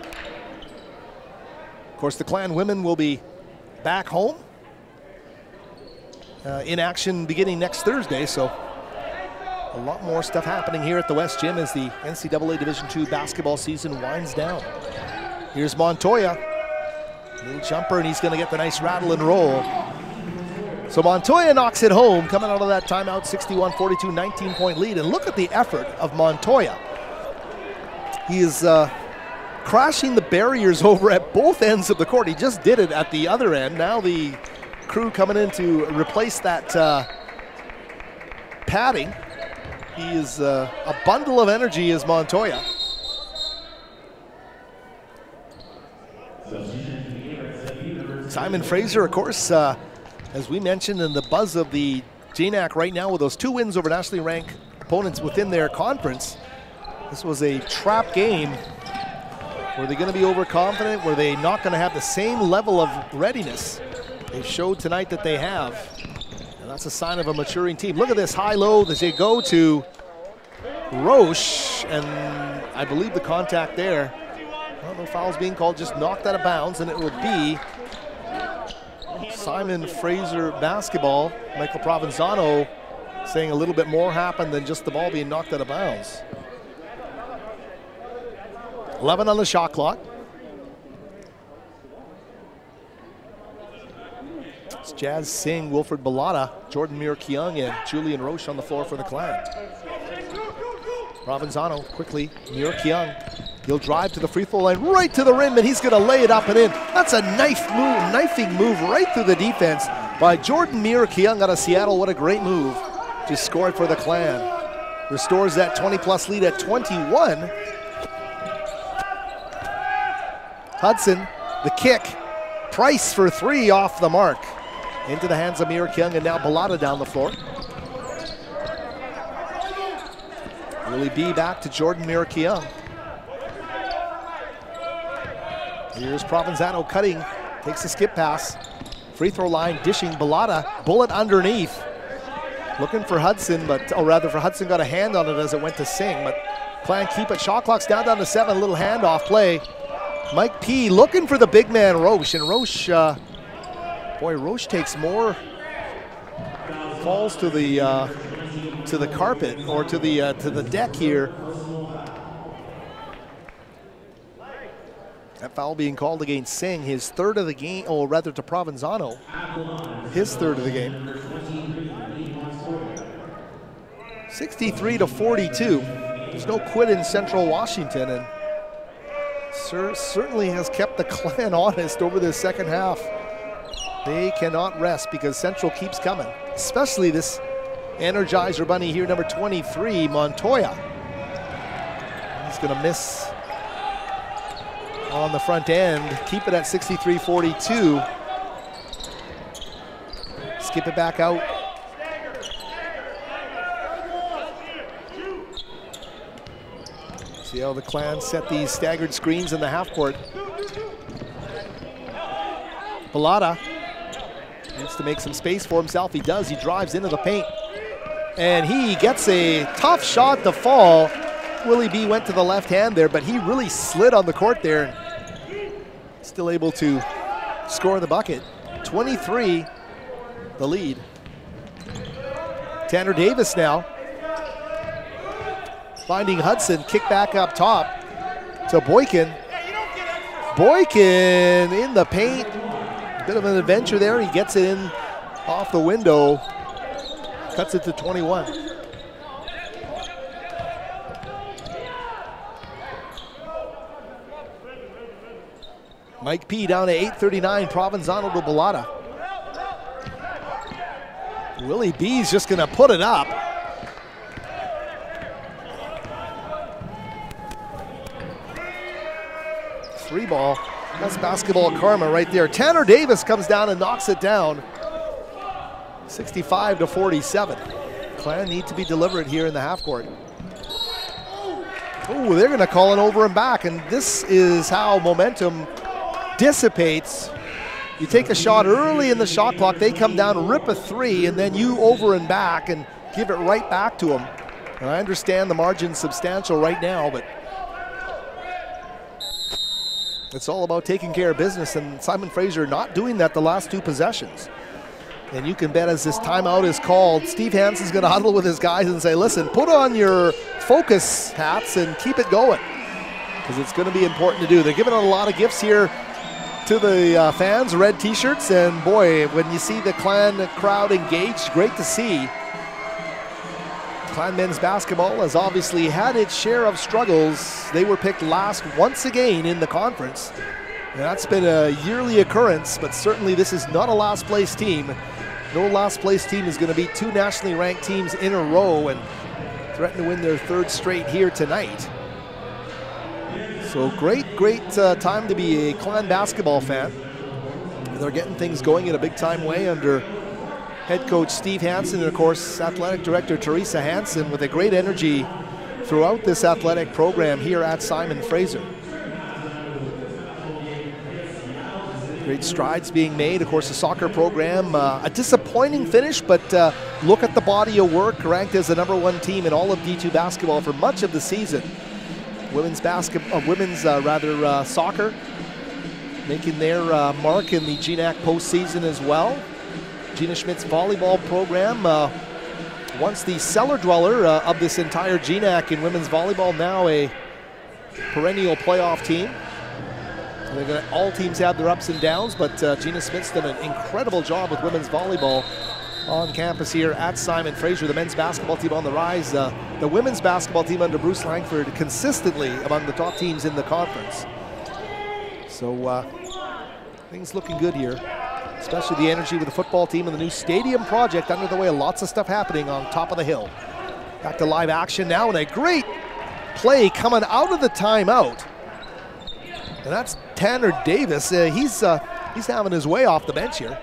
Of course, the Clan women will be back home in action beginning next Thursday, so a lot more stuff happening here at the West Gym as the NCAA Division II basketball season winds down. Here's Montoya, little jumper, and he's going to get the nice rattle and roll. So Montoya knocks it home, coming out of that timeout, 61-42, 19-point lead. And look at the effort of Montoya. He is crashing the barriers over at both ends of the court. He just did it at the other end. Now the crew coming in to replace that padding. He is a bundle of energy, is Montoya. Simon Fraser, of course, as we mentioned, in the buzz of the GNAC right now with those 2 wins over nationally ranked opponents within their conference. This was a trap game. Were they going to be overconfident? Were they not going to have the same level of readiness? They showed tonight that they have. And that's a sign of a maturing team. Look at this high-low as they go to Roche, and I believe the contact there. Well, no fouls being called, just knocked out of bounds, and it will be Simon Fraser basketball. Michael Provenzano saying a little bit more happened than just the ball being knocked out of bounds. 11 on the shot clock. It's Jazz Singh, Wilfred Bellotta, Jordan Muir-Keung, and Julian Roche on the floor for the Clan. Provenzano quickly, Muir-Keung. He'll drive to the free throw line, right to the rim, and he's going to lay it up and in. That's a knifing move right through the defense by Jordan Muir-Keung out of Seattle. What a great move to score it for the Clan. Restores that 20-plus lead at 21. Hudson, the kick. Price for 3 off the mark. Into the hands of Muir-Keung, and now Bellotta down the floor. Willie B back to Jordan Muir-Keung. Here's Provenzano cutting, takes a skip pass. Free throw line, dishing Bellotta, bullet underneath. Looking for Hudson, or rather for Hudson got a hand on it as it went to Singh, but Clan keep it. Shot clock's down to 7, a little handoff play. Mike P looking for the big man Roche, and Roche, boy, Roche takes more falls to the carpet or to the deck here. That foul being called against Singh, his 3rd of the game, or rather to Provenzano, his 3rd of the game. 63-42. There's no quit in Central Washington, and certainly has kept the Clan honest over the second half. They cannot rest because Central keeps coming, especially this Energizer bunny here, number 23, Montoya. He's going to miss on the front end. Keep it at 63-42. Skip it back out. See how the Clan set these staggered screens in the half court. Balata needs to make some space for himself. He does. He drives into the paint. And he gets a tough shot to fall. Willie B went to the left hand there, but he really slid on the court there. And still able to score the bucket. 23, the lead. Tanner Davis now. Finding Hudson, kick back up top to Boykin. Boykin in the paint. Bit of an adventure there. He gets it in off the window. Cuts it to 21. Mike P down to 8:39. Provenzano to Balata. Willie B's just going to put it up. Three ball. That's basketball karma right there. Tanner Davis comes down and knocks it down. 65-47. Clan need to be deliberate here in the half court. Oh, they're going to call it over and back, and this is how momentum dissipates. You take a shot early in the shot clock, they come down, rip a three, and then you over and back and give it right back to them. And I understand the margin's substantial right now, but it's all about taking care of business, and Simon Fraser not doing that the last two possessions. And you can bet as this timeout is called, Steve Hansen's going to huddle with his guys and say, listen, put on your focus hats and keep it going, because it's going to be important to do. They're giving out a lot of gifts here to the fans, red t-shirts, and boy, when you see the Clan crowd engaged, great to see. Clan men's basketball has obviously had its share of struggles. They were picked last once again in the conference. And that's been a yearly occurrence, but certainly this is not a last place team. No last place team is going to beat two nationally ranked teams in a row and threaten to win their third straight here tonight. So great time to be a Clan basketball fan. They're getting things going in a big time way under head coach Steve Hansen and of course athletic director Teresa Hansen, with a great energy throughout this athletic program here at Simon Fraser. Great strides being made. Of course, the soccer program, a disappointing finish, but look at the body of work, ranked as the #1 team in all of D2 basketball for much of the season. Women's soccer making their mark in the GNAC postseason as well. Gina Schmidt's volleyball program, once the cellar dweller of this entire GNAC in women's volleyball, now a perennial playoff team. All teams have their ups and downs, but Gina Smith's done an incredible job with women's volleyball on campus here at Simon Fraser. The men's basketball team on the rise. The women's basketball team under Bruce Langford consistently among the top teams in the conference. So things looking good here, especially the energy with the football team and the new stadium project under the way. Lots of stuff happening on top of the hill. Back to live action now, and a great play coming out of the timeout. And that's Tanner Davis. He's having his way off the bench here.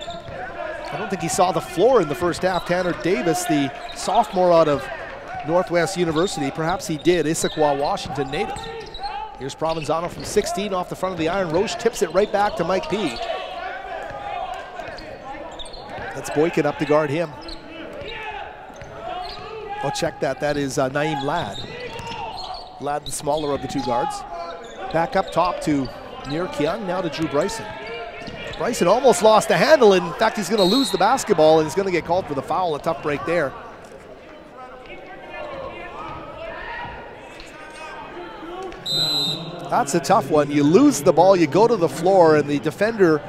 I don't think he saw the floor in the first half. Tanner Davis, the sophomore out of Northwest University. Perhaps he did. Issaquah, Washington native. Here's Provenzano from 16 off the front of the iron. Roche tips it right back to Mike P. That's Boykin up to guard him. Oh, check that. That is Naeem Ladd. Ladd, the smaller of the two guards. Back up top to Nir Kyung, now to Drew Bryson. Bryson almost lost the handle. In fact, he's going to lose the basketball and he's going to get called for the foul. A tough break there. That's a tough one. You lose the ball, you go to the floor, and the defender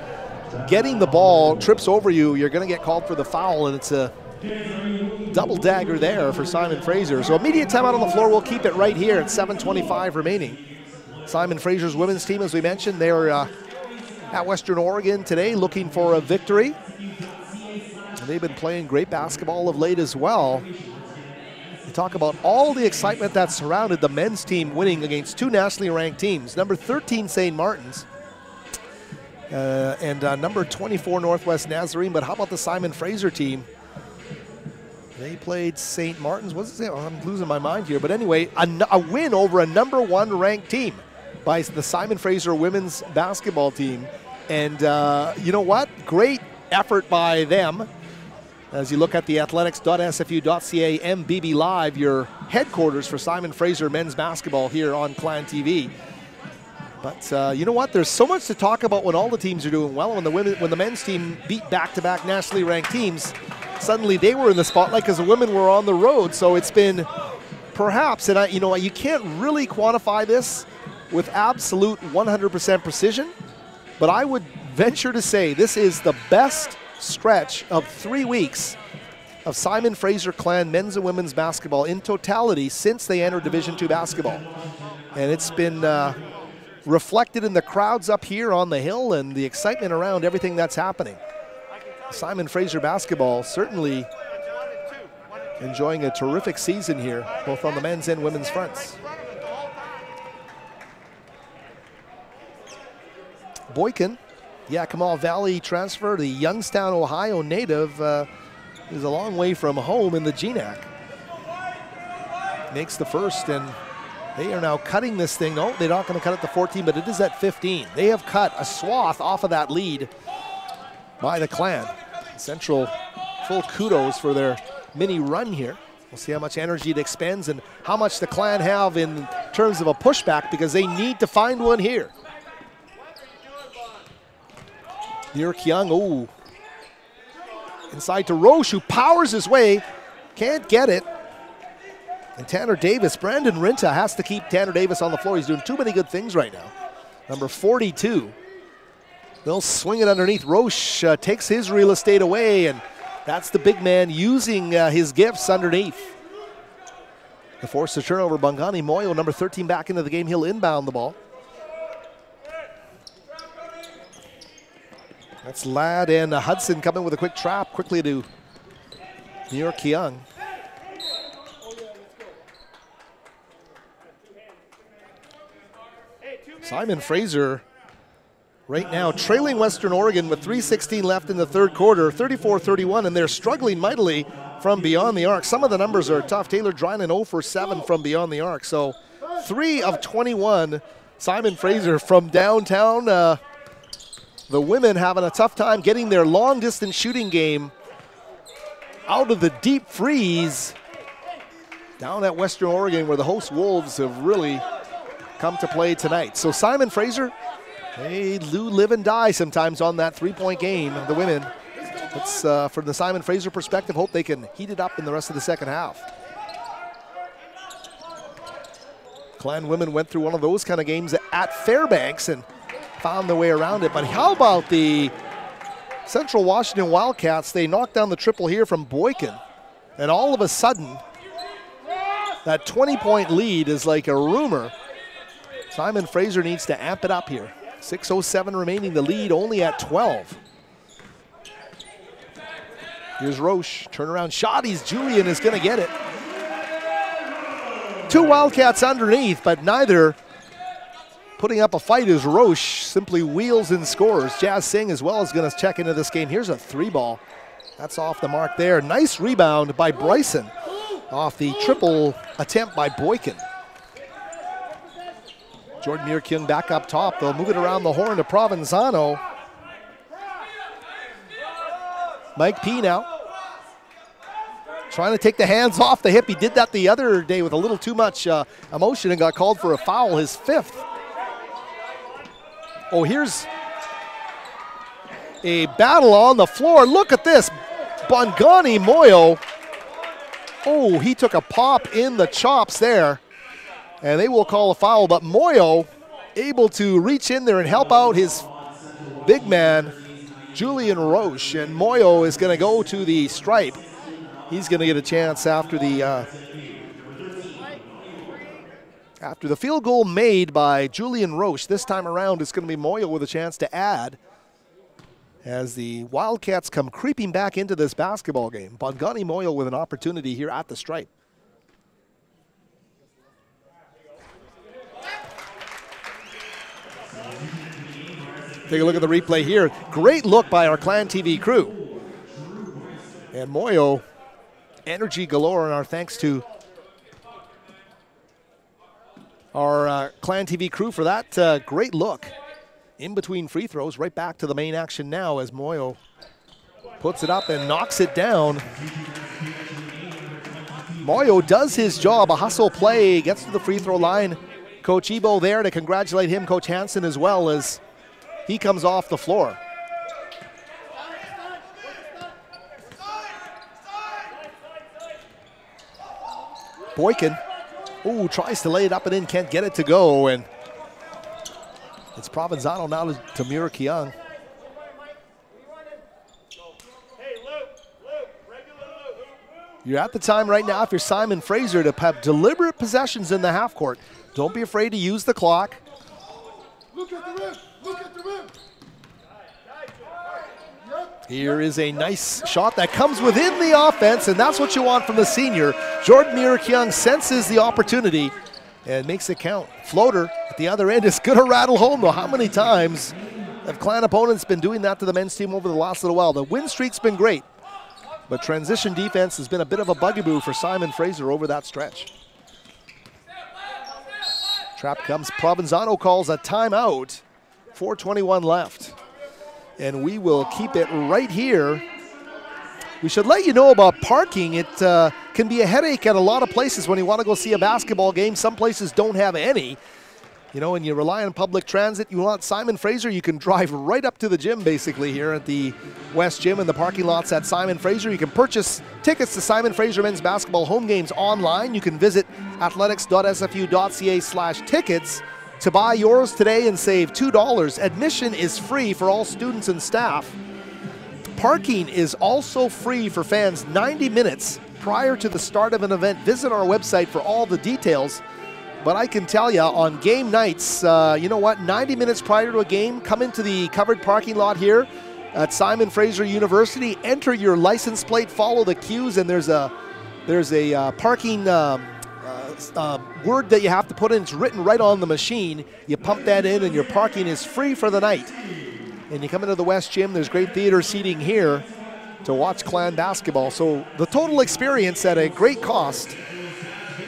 getting the ball trips over you. You're going to get called for the foul, and it's a double dagger there for Simon Fraser. So immediate timeout on the floor. We'll keep it right here at 7:25 remaining. Simon Fraser's women's team, as we mentioned, they're at Western Oregon today looking for a victory. And they've been playing great basketball of late as well. You talk about all the excitement that surrounded the men's team winning against two nationally ranked teams. Number 13, St. Martin's, and number 24, Northwest Nazarene. But how about the Simon Fraser team? They played St. Martin's. What's it? Oh, I'm losing my mind here. But anyway, a win over a number 1 ranked team by the Simon Fraser women's basketball team. And you know what? Great effort by them. As you look at the athletics.sfu.ca MBB Live, your headquarters for Simon Fraser men's basketball here on Clan TV. But you know what? There's so much to talk about when all the teams are doing well. When the men's team beat back-to-back nationally ranked teams, suddenly they were in the spotlight because the women were on the road. So it's been perhaps, and you know, you can't really quantify this with absolute 100% precision, but I would venture to say this is the best stretch of 3 weeks of Simon Fraser Clan men's and women's basketball in totality since they entered Division II basketball. And it's been reflected in the crowds up here on the hill and the excitement around everything that's happening. Simon Fraser basketball certainly enjoying a terrific season here, both on the men's and women's fronts. Boykin, Yakima Valley transfer, the Youngstown, Ohio native, is a long way from home in the GNAC. Makes the first, and they are now cutting this thing. No, they're not going to cut it to 14, but it is at 15. They have cut a swath off of that lead by the Clan. Central, full kudos for their mini run here. We'll see how much energy it expends and how much the Clan have in terms of a pushback, because they need to find one here. Yerk Young, ooh. Inside to Roche, who powers his way, can't get it. And Tanner Davis, Brandon Rinta has to keep Tanner Davis on the floor. He's doing too many good things right now. Number 42. They'll swing it underneath. Roche takes his real estate away, and that's the big man using his gifts underneath. The force to turnover, Bongani Moyo, number 13, back into the game. He'll inbound the ball. That's Ladd and Hudson coming with a quick trap quickly to New York Young. Simon Fraser right now trailing Western Oregon with 3:16 left in the third quarter, 34-31, and they're struggling mightily from beyond the arc. Some of the numbers are tough. Taylor Drynan 0 for 7 from beyond the arc. So 3 of 21, Simon Fraser from downtown. The women having a tough time getting their long-distance shooting game out of the deep freeze down at Western Oregon, where the host Wolves have really come to play tonight. So Simon Fraser, they live and die sometimes on that three-point game, the women. Let's, from the Simon Fraser perspective, hope they can heat it up in the rest of the second half. Clan women went through one of those kind of games at Fairbanks and found their way around it. But how about the Central Washington Wildcats? They knocked down the triple here from Boykin, and all of a sudden that 20-point lead is like a rumor. Simon Fraser needs to amp it up here. 6:07 remaining, the lead only at 12. Here's Roche, turnaround shot. Julian is going to get it. 2 Wildcats underneath, but neither putting up a fight as Roche simply wheels and scores. Jazz Singh as well is going to check into this game. Here's a 3-ball. That's off the mark there. Nice rebound by Bryson off the triple attempt by Boykin. Jordan Muir-King back up top. They'll move it around the horn to Provenzano. Mike P now trying to take the hands off the hip. He did that the other day with a little too much emotion and got called for a foul, his 5th. Oh, here's a battle on the floor. Look at this. Bongani Moyo. Oh, he took a pop in the chops there, and they will call a foul. But Moyo able to reach in there and help out his big man, Julian Roche. And Moyo is going to go to the stripe. He's going to get a chance after the field goal made by Julian Roche. This time around, it's going to be Moyo with a chance to add as the Wildcats come creeping back into this basketball game. Bongani Moyo with an opportunity here at the stripe. Take a look at the replay here. Great look by our Clan TV crew. And Moyo, energy galore, and our thanks to our Clan TV crew for that great look. In between free throws, right back to the main action now as Moyo puts it up and knocks it down. Moyo does his job, a hustle play, gets to the free throw line. Coach Ebo there to congratulate him, Coach Hansen as well, as he comes off the floor. Boykin, ooh, tries to lay it up and in, can't get it to go, and it's Provenzano now to Murakiang. You're at the time right now, if you're Simon Fraser, to have deliberate possessions in the half court. Don't be afraid to use the clock. Look at the rim. Look at the rim. Here is a nice shot that comes within the offense, and that's what you want from the senior. Jordan Murakiang senses the opportunity and makes it count. Floater at the other end is going to rattle home, though. How many times have Clan opponents been doing that to the men's team over the last little while? The win streak's been great, but transition defense has been a bit of a bugaboo for Simon Fraser over that stretch. Trap comes. Provenzano calls a timeout. 4:21 left. And we will keep it right here. We should let you know about parking. It can be a headache at a lot of places when you want to go see a basketball game. Some places don't have any. You know, and you rely on public transit. You want Simon Fraser, you can drive right up to the gym basically here at the West Gym and the parking lots at Simon Fraser. You can purchase tickets to Simon Fraser men's basketball home games online. You can visit athletics.sfu.ca/tickets to buy yours today and save $2. Admission is free for all students and staff. Parking is also free for fans 90 minutes prior to the start of an event. Visit our website for all the details. But I can tell you, on game nights, you know what, 90 minutes prior to a game, come into the covered parking lot here at Simon Fraser University, enter your license plate, follow the cues, and there's a parking word that you have to put in. It's written right on the machine. You pump that in and your parking is free for the night. And you come into the West Gym, there's great theater seating here to watch Clan basketball. So the total experience at a great cost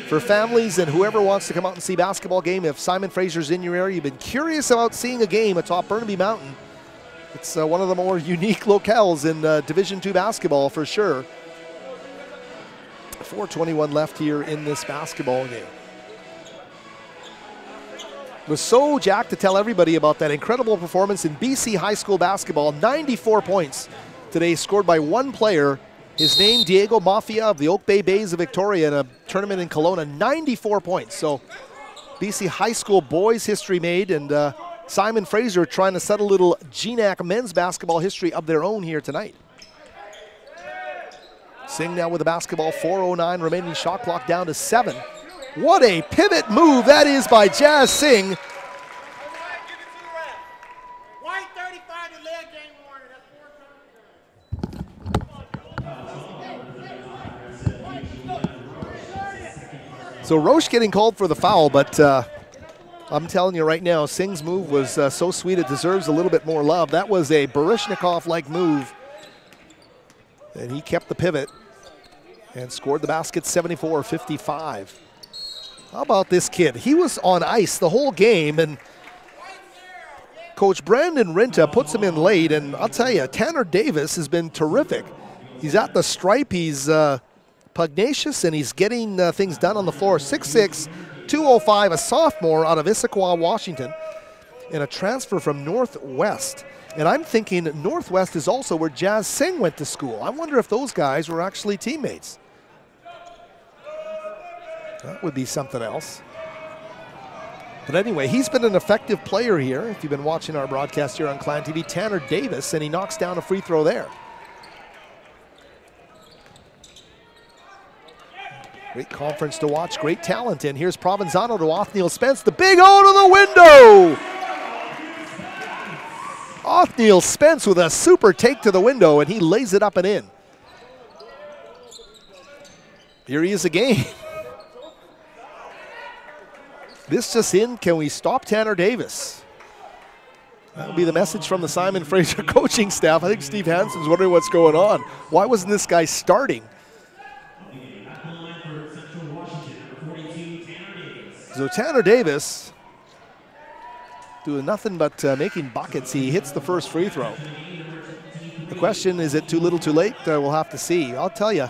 for families and whoever wants to come out and see basketball game. If Simon Fraser's in your area, you've been curious about seeing a game atop Burnaby Mountain, it's one of the more unique locales in Division II basketball for sure. 4:21 left here in this basketball game. Was so jacked to tell everybody about that incredible performance in BC high school basketball. 94 points today scored by one player. His name, Diego Mafia of the Oak Bay Bays of Victoria in a tournament in Kelowna. 94 points. So BC high school boys history made, and Simon Fraser trying to set a little GNAC men's basketball history of their own here tonight. Singh now with the basketball, 4:09 remaining, shot clock down to 7. What a pivot move that is by Jazz Singh. So Roche getting called for the foul, but I'm telling you right now, Singh's move was so sweet it deserves a little bit more love. That was a Baryshnikov-like move. And he kept the pivot and scored the basket, 74-55. How about this kid? He was on ice the whole game, and Coach Brandon Rinta puts him in late, and I'll tell you, Tanner Davis has been terrific. He's at the stripe, he's pugnacious, and he's getting things done on the floor. 6'6", 205, a sophomore out of Issaquah, Washington, and a transfer from Northwest. And I'm thinking Northwest is also where Jazz Singh went to school. I wonder if those guys were actually teammates. That would be something else. But anyway, he's been an effective player here. If you've been watching our broadcast here on Clan TV, Tanner Davis, and he knocks down a free throw there. Great conference to watch, great talent. And here's Provenzano to Othniel Spence. The big O to the window! Othniel Spence with a super take to the window, and he lays it up and in. Here he is again. This just in, can we stop Tanner Davis? That'll be the message from the Simon Fraser coaching staff. I think Steve Hansen's wondering what's going on. Why wasn't this guy starting? So Tanner Davis doing nothing but making buckets. He hits the first free throw. The question, is it too little too late? We'll have to see. I'll tell you,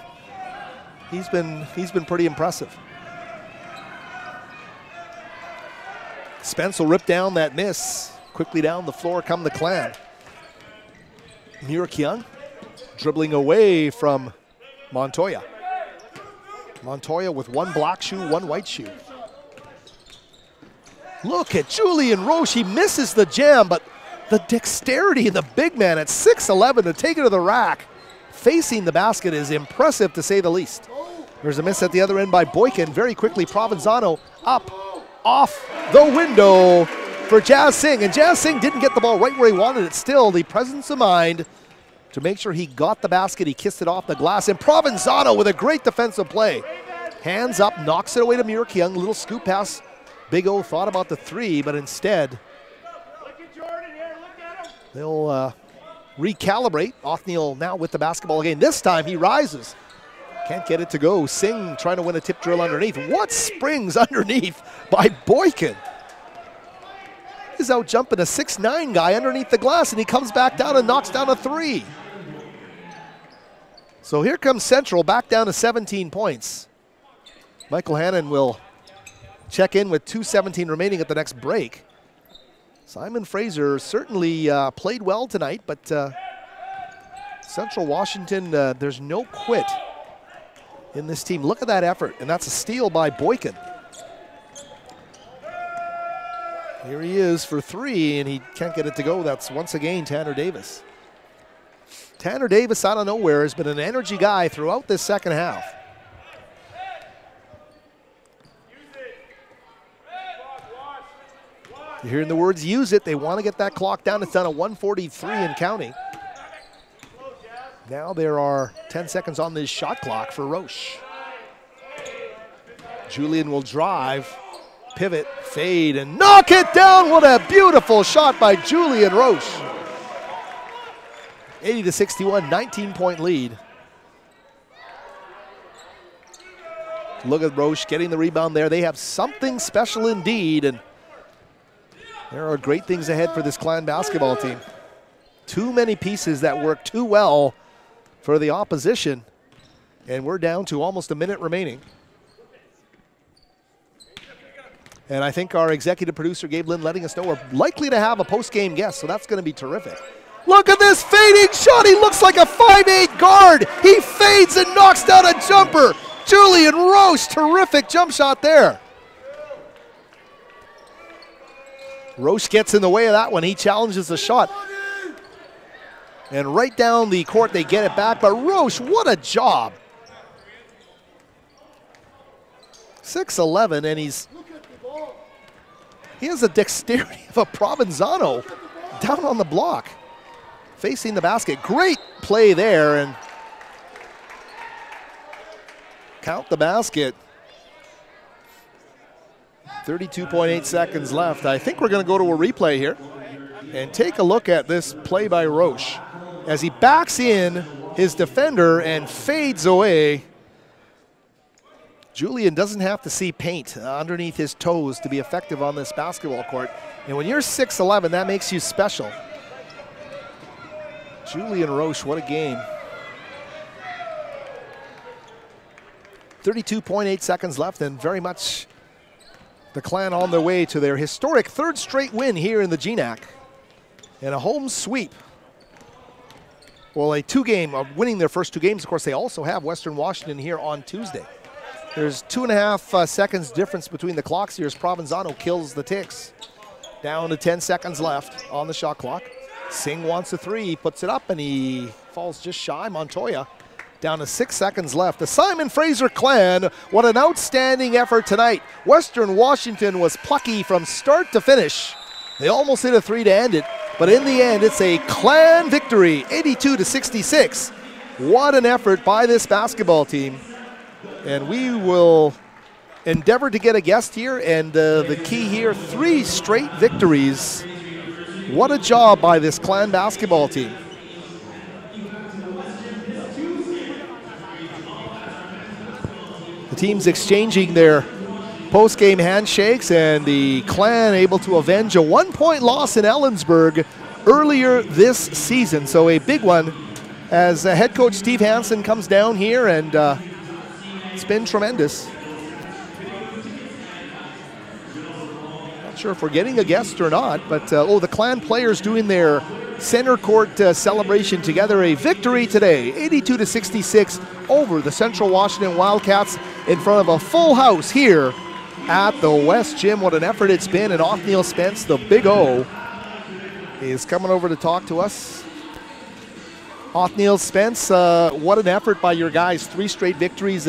he's been pretty impressive. Spence will rip down that miss. Quickly down the floor come the Clan. Muir-Kyung dribbling away from Montoya. Montoya with one black shoe, one white shoe. Look at Julian Roche. He misses the jam, but the dexterity of the big man at 6'11" to take it to the rack, facing the basket, is impressive to say the least. There's a miss at the other end by Boykin. Very quickly, Provenzano up, off the window for Jazz Singh. And Jazz Singh didn't get the ball right where he wanted it. Still, the presence of mind to make sure he got the basket. He kissed it off the glass. And Provenzano with a great defensive play. Hands up, knocks it away to Muir-Kyung. Little scoop pass. Big O thought about the three, but instead they'll recalibrate. Othniel now with the basketball again. This time he rises. Can't get it to go. Singh trying to win a tip drill underneath. What springs underneath by Boykin? He's out jumping a 6'9" guy underneath the glass, and he comes back down and knocks down a three. So here comes Central back down to 17 points. Michael Hannon will check in with 2:17 remaining at the next break. Simon Fraser certainly played well tonight, but Central Washington, there's no quit in this team. Look at that effort, and that's a steal by Boykin. Here he is for three, and he can't get it to go. That's once again Tanner Davis. Tanner Davis out of nowhere has been an energy guy throughout this second half. You're hearing the words, use it. They want to get that clock down. It's down at 1:43 and counting. Now there are 10 seconds on this shot clock for Roche. Julian will drive, pivot, fade, and knock it down. What a beautiful shot by Julian Roche. 80-61, 19-point lead. Look at Roche getting the rebound there. They have something special indeed, and there are great things ahead for this Clan basketball team. Too many pieces that work too well for the opposition, and we're down to almost a minute remaining. And I think our executive producer, Gabe Lynn, letting us know we're likely to have a post-game guest, so that's going to be terrific. Look at this fading shot. He looks like a 5'8" guard. He fades and knocks down a jumper. Julian Roche, terrific jump shot there. Roche gets in the way of that one. He challenges the shot. And right down the court, they get it back. But Roche, what a job. 6'11", and he has the dexterity of a Provenzano down on the block, facing the basket. Great play there, and count the basket. 32.8 seconds left. I think we're going to go to a replay here and take a look at this play by Roche as he backs in his defender and fades away. Julian doesn't have to see paint underneath his toes to be effective on this basketball court. And when you're 6'11", that makes you special. Julian Roche, what a game. 32.8 seconds left, and very much the Clan on their way to their historic third straight win here in the GNAC. And a home sweep. Well, a two-game, winning their first two games. Of course, they also have Western Washington here on Tuesday. There's 2.5 seconds difference between the clocks here as Provenzano kills the ticks. Down to 10 seconds left on the shot clock. Singh wants a three, he puts it up, and he falls just shy. Montoya Down to 6 seconds left. The Simon Fraser clan, what an outstanding effort tonight. Western Washington was plucky from start to finish. They almost hit a 3 to end it, but in the end, it's a clan victory, 82-66. What an effort by this basketball team. And we will endeavor to get a guest here, and the key here, 3 straight victories. What a job by this clan basketball team. The teams exchanging their post-game handshakes, and the clan able to avenge a 1-point loss in Ellensburg earlier this season. So a big one as head coach Steve Hansen comes down here, and it's been tremendous. Not sure if we're getting a guest or not, but the clan players doing their center court celebration together. A victory today, 82-66 over the Central Washington Wildcats in front of a full house here at the West Gym. What an effort it's been, and Othniel Spence, the big O, is coming over to talk to us. Othniel Spence, what an effort by your guys, 3 straight victories.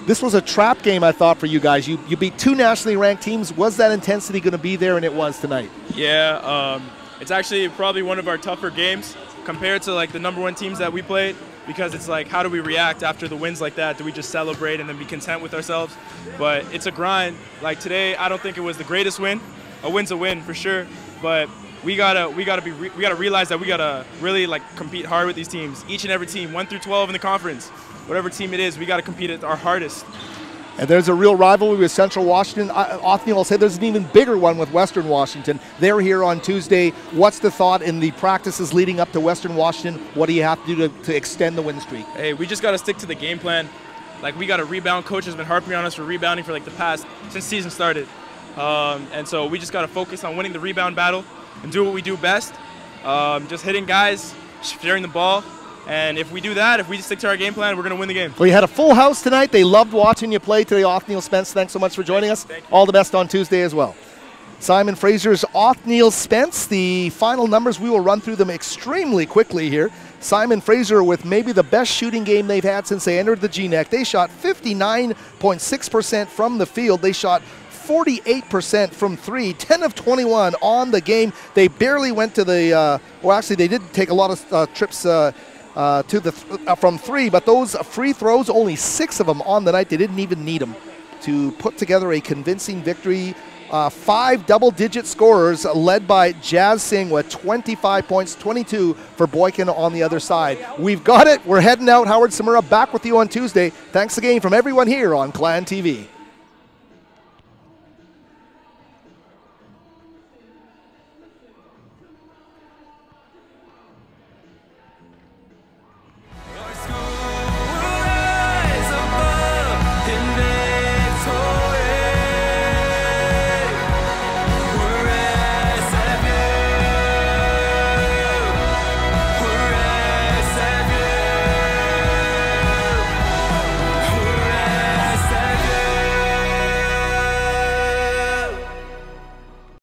This was a trap game, I thought, for you guys. You beat 2 nationally ranked teams. Was that intensity going to be there? And it was tonight. Yeah, it's actually probably one of our tougher games compared to like the #1 teams that we played, because it's like, how do we react after the wins like that? Do we just celebrate and then be content with ourselves? But it's a grind. Like today, I don't think it was the greatest win. A win's a win for sure, but we gotta realize that we gotta really like compete hard with these teams. Each and every team, 1 through 12 in the conference, whatever team it is, we gotta compete at our hardest. And there's a real rivalry with Central Washington. Othniel will say there's an even bigger one with Western Washington. They're here on Tuesday. What's the thought in the practices leading up to Western Washington? What do you have to do to extend the win streak? Hey, we just got to stick to the game plan. Like, we got to rebound. Coach has been harping on us for rebounding for like the past, since season started. And so we just got to focus on winning the rebound battle and do what we do best. Just hitting guys, sharing the ball. And if we do that, if we just stick to our game plan, we're going to win the game. Well, you had a full house tonight. They loved watching you play today. Othniel Spence, thanks so much for joining us. All the best on Tuesday as well. Simon Fraser's Othniel Spence. The final numbers, we will run through them extremely quickly here. Simon Fraser with maybe the best shooting game they've had since they entered the GNAC. They shot 59.6% from the field. They shot 48% from 3, 10 of 21 on the game. They barely went to the, well, actually, they did take a lot of trips from 3, but those free throws, only 6 of them on the night. They didn't even need them to put together a convincing victory. 5 double-digit scorers led by Jazz Singh with 25 points, 22 for Boykin on the other side. We've got it. We're heading out. Howard Samura back with you on Tuesday. Thanks again from everyone here on Clan TV.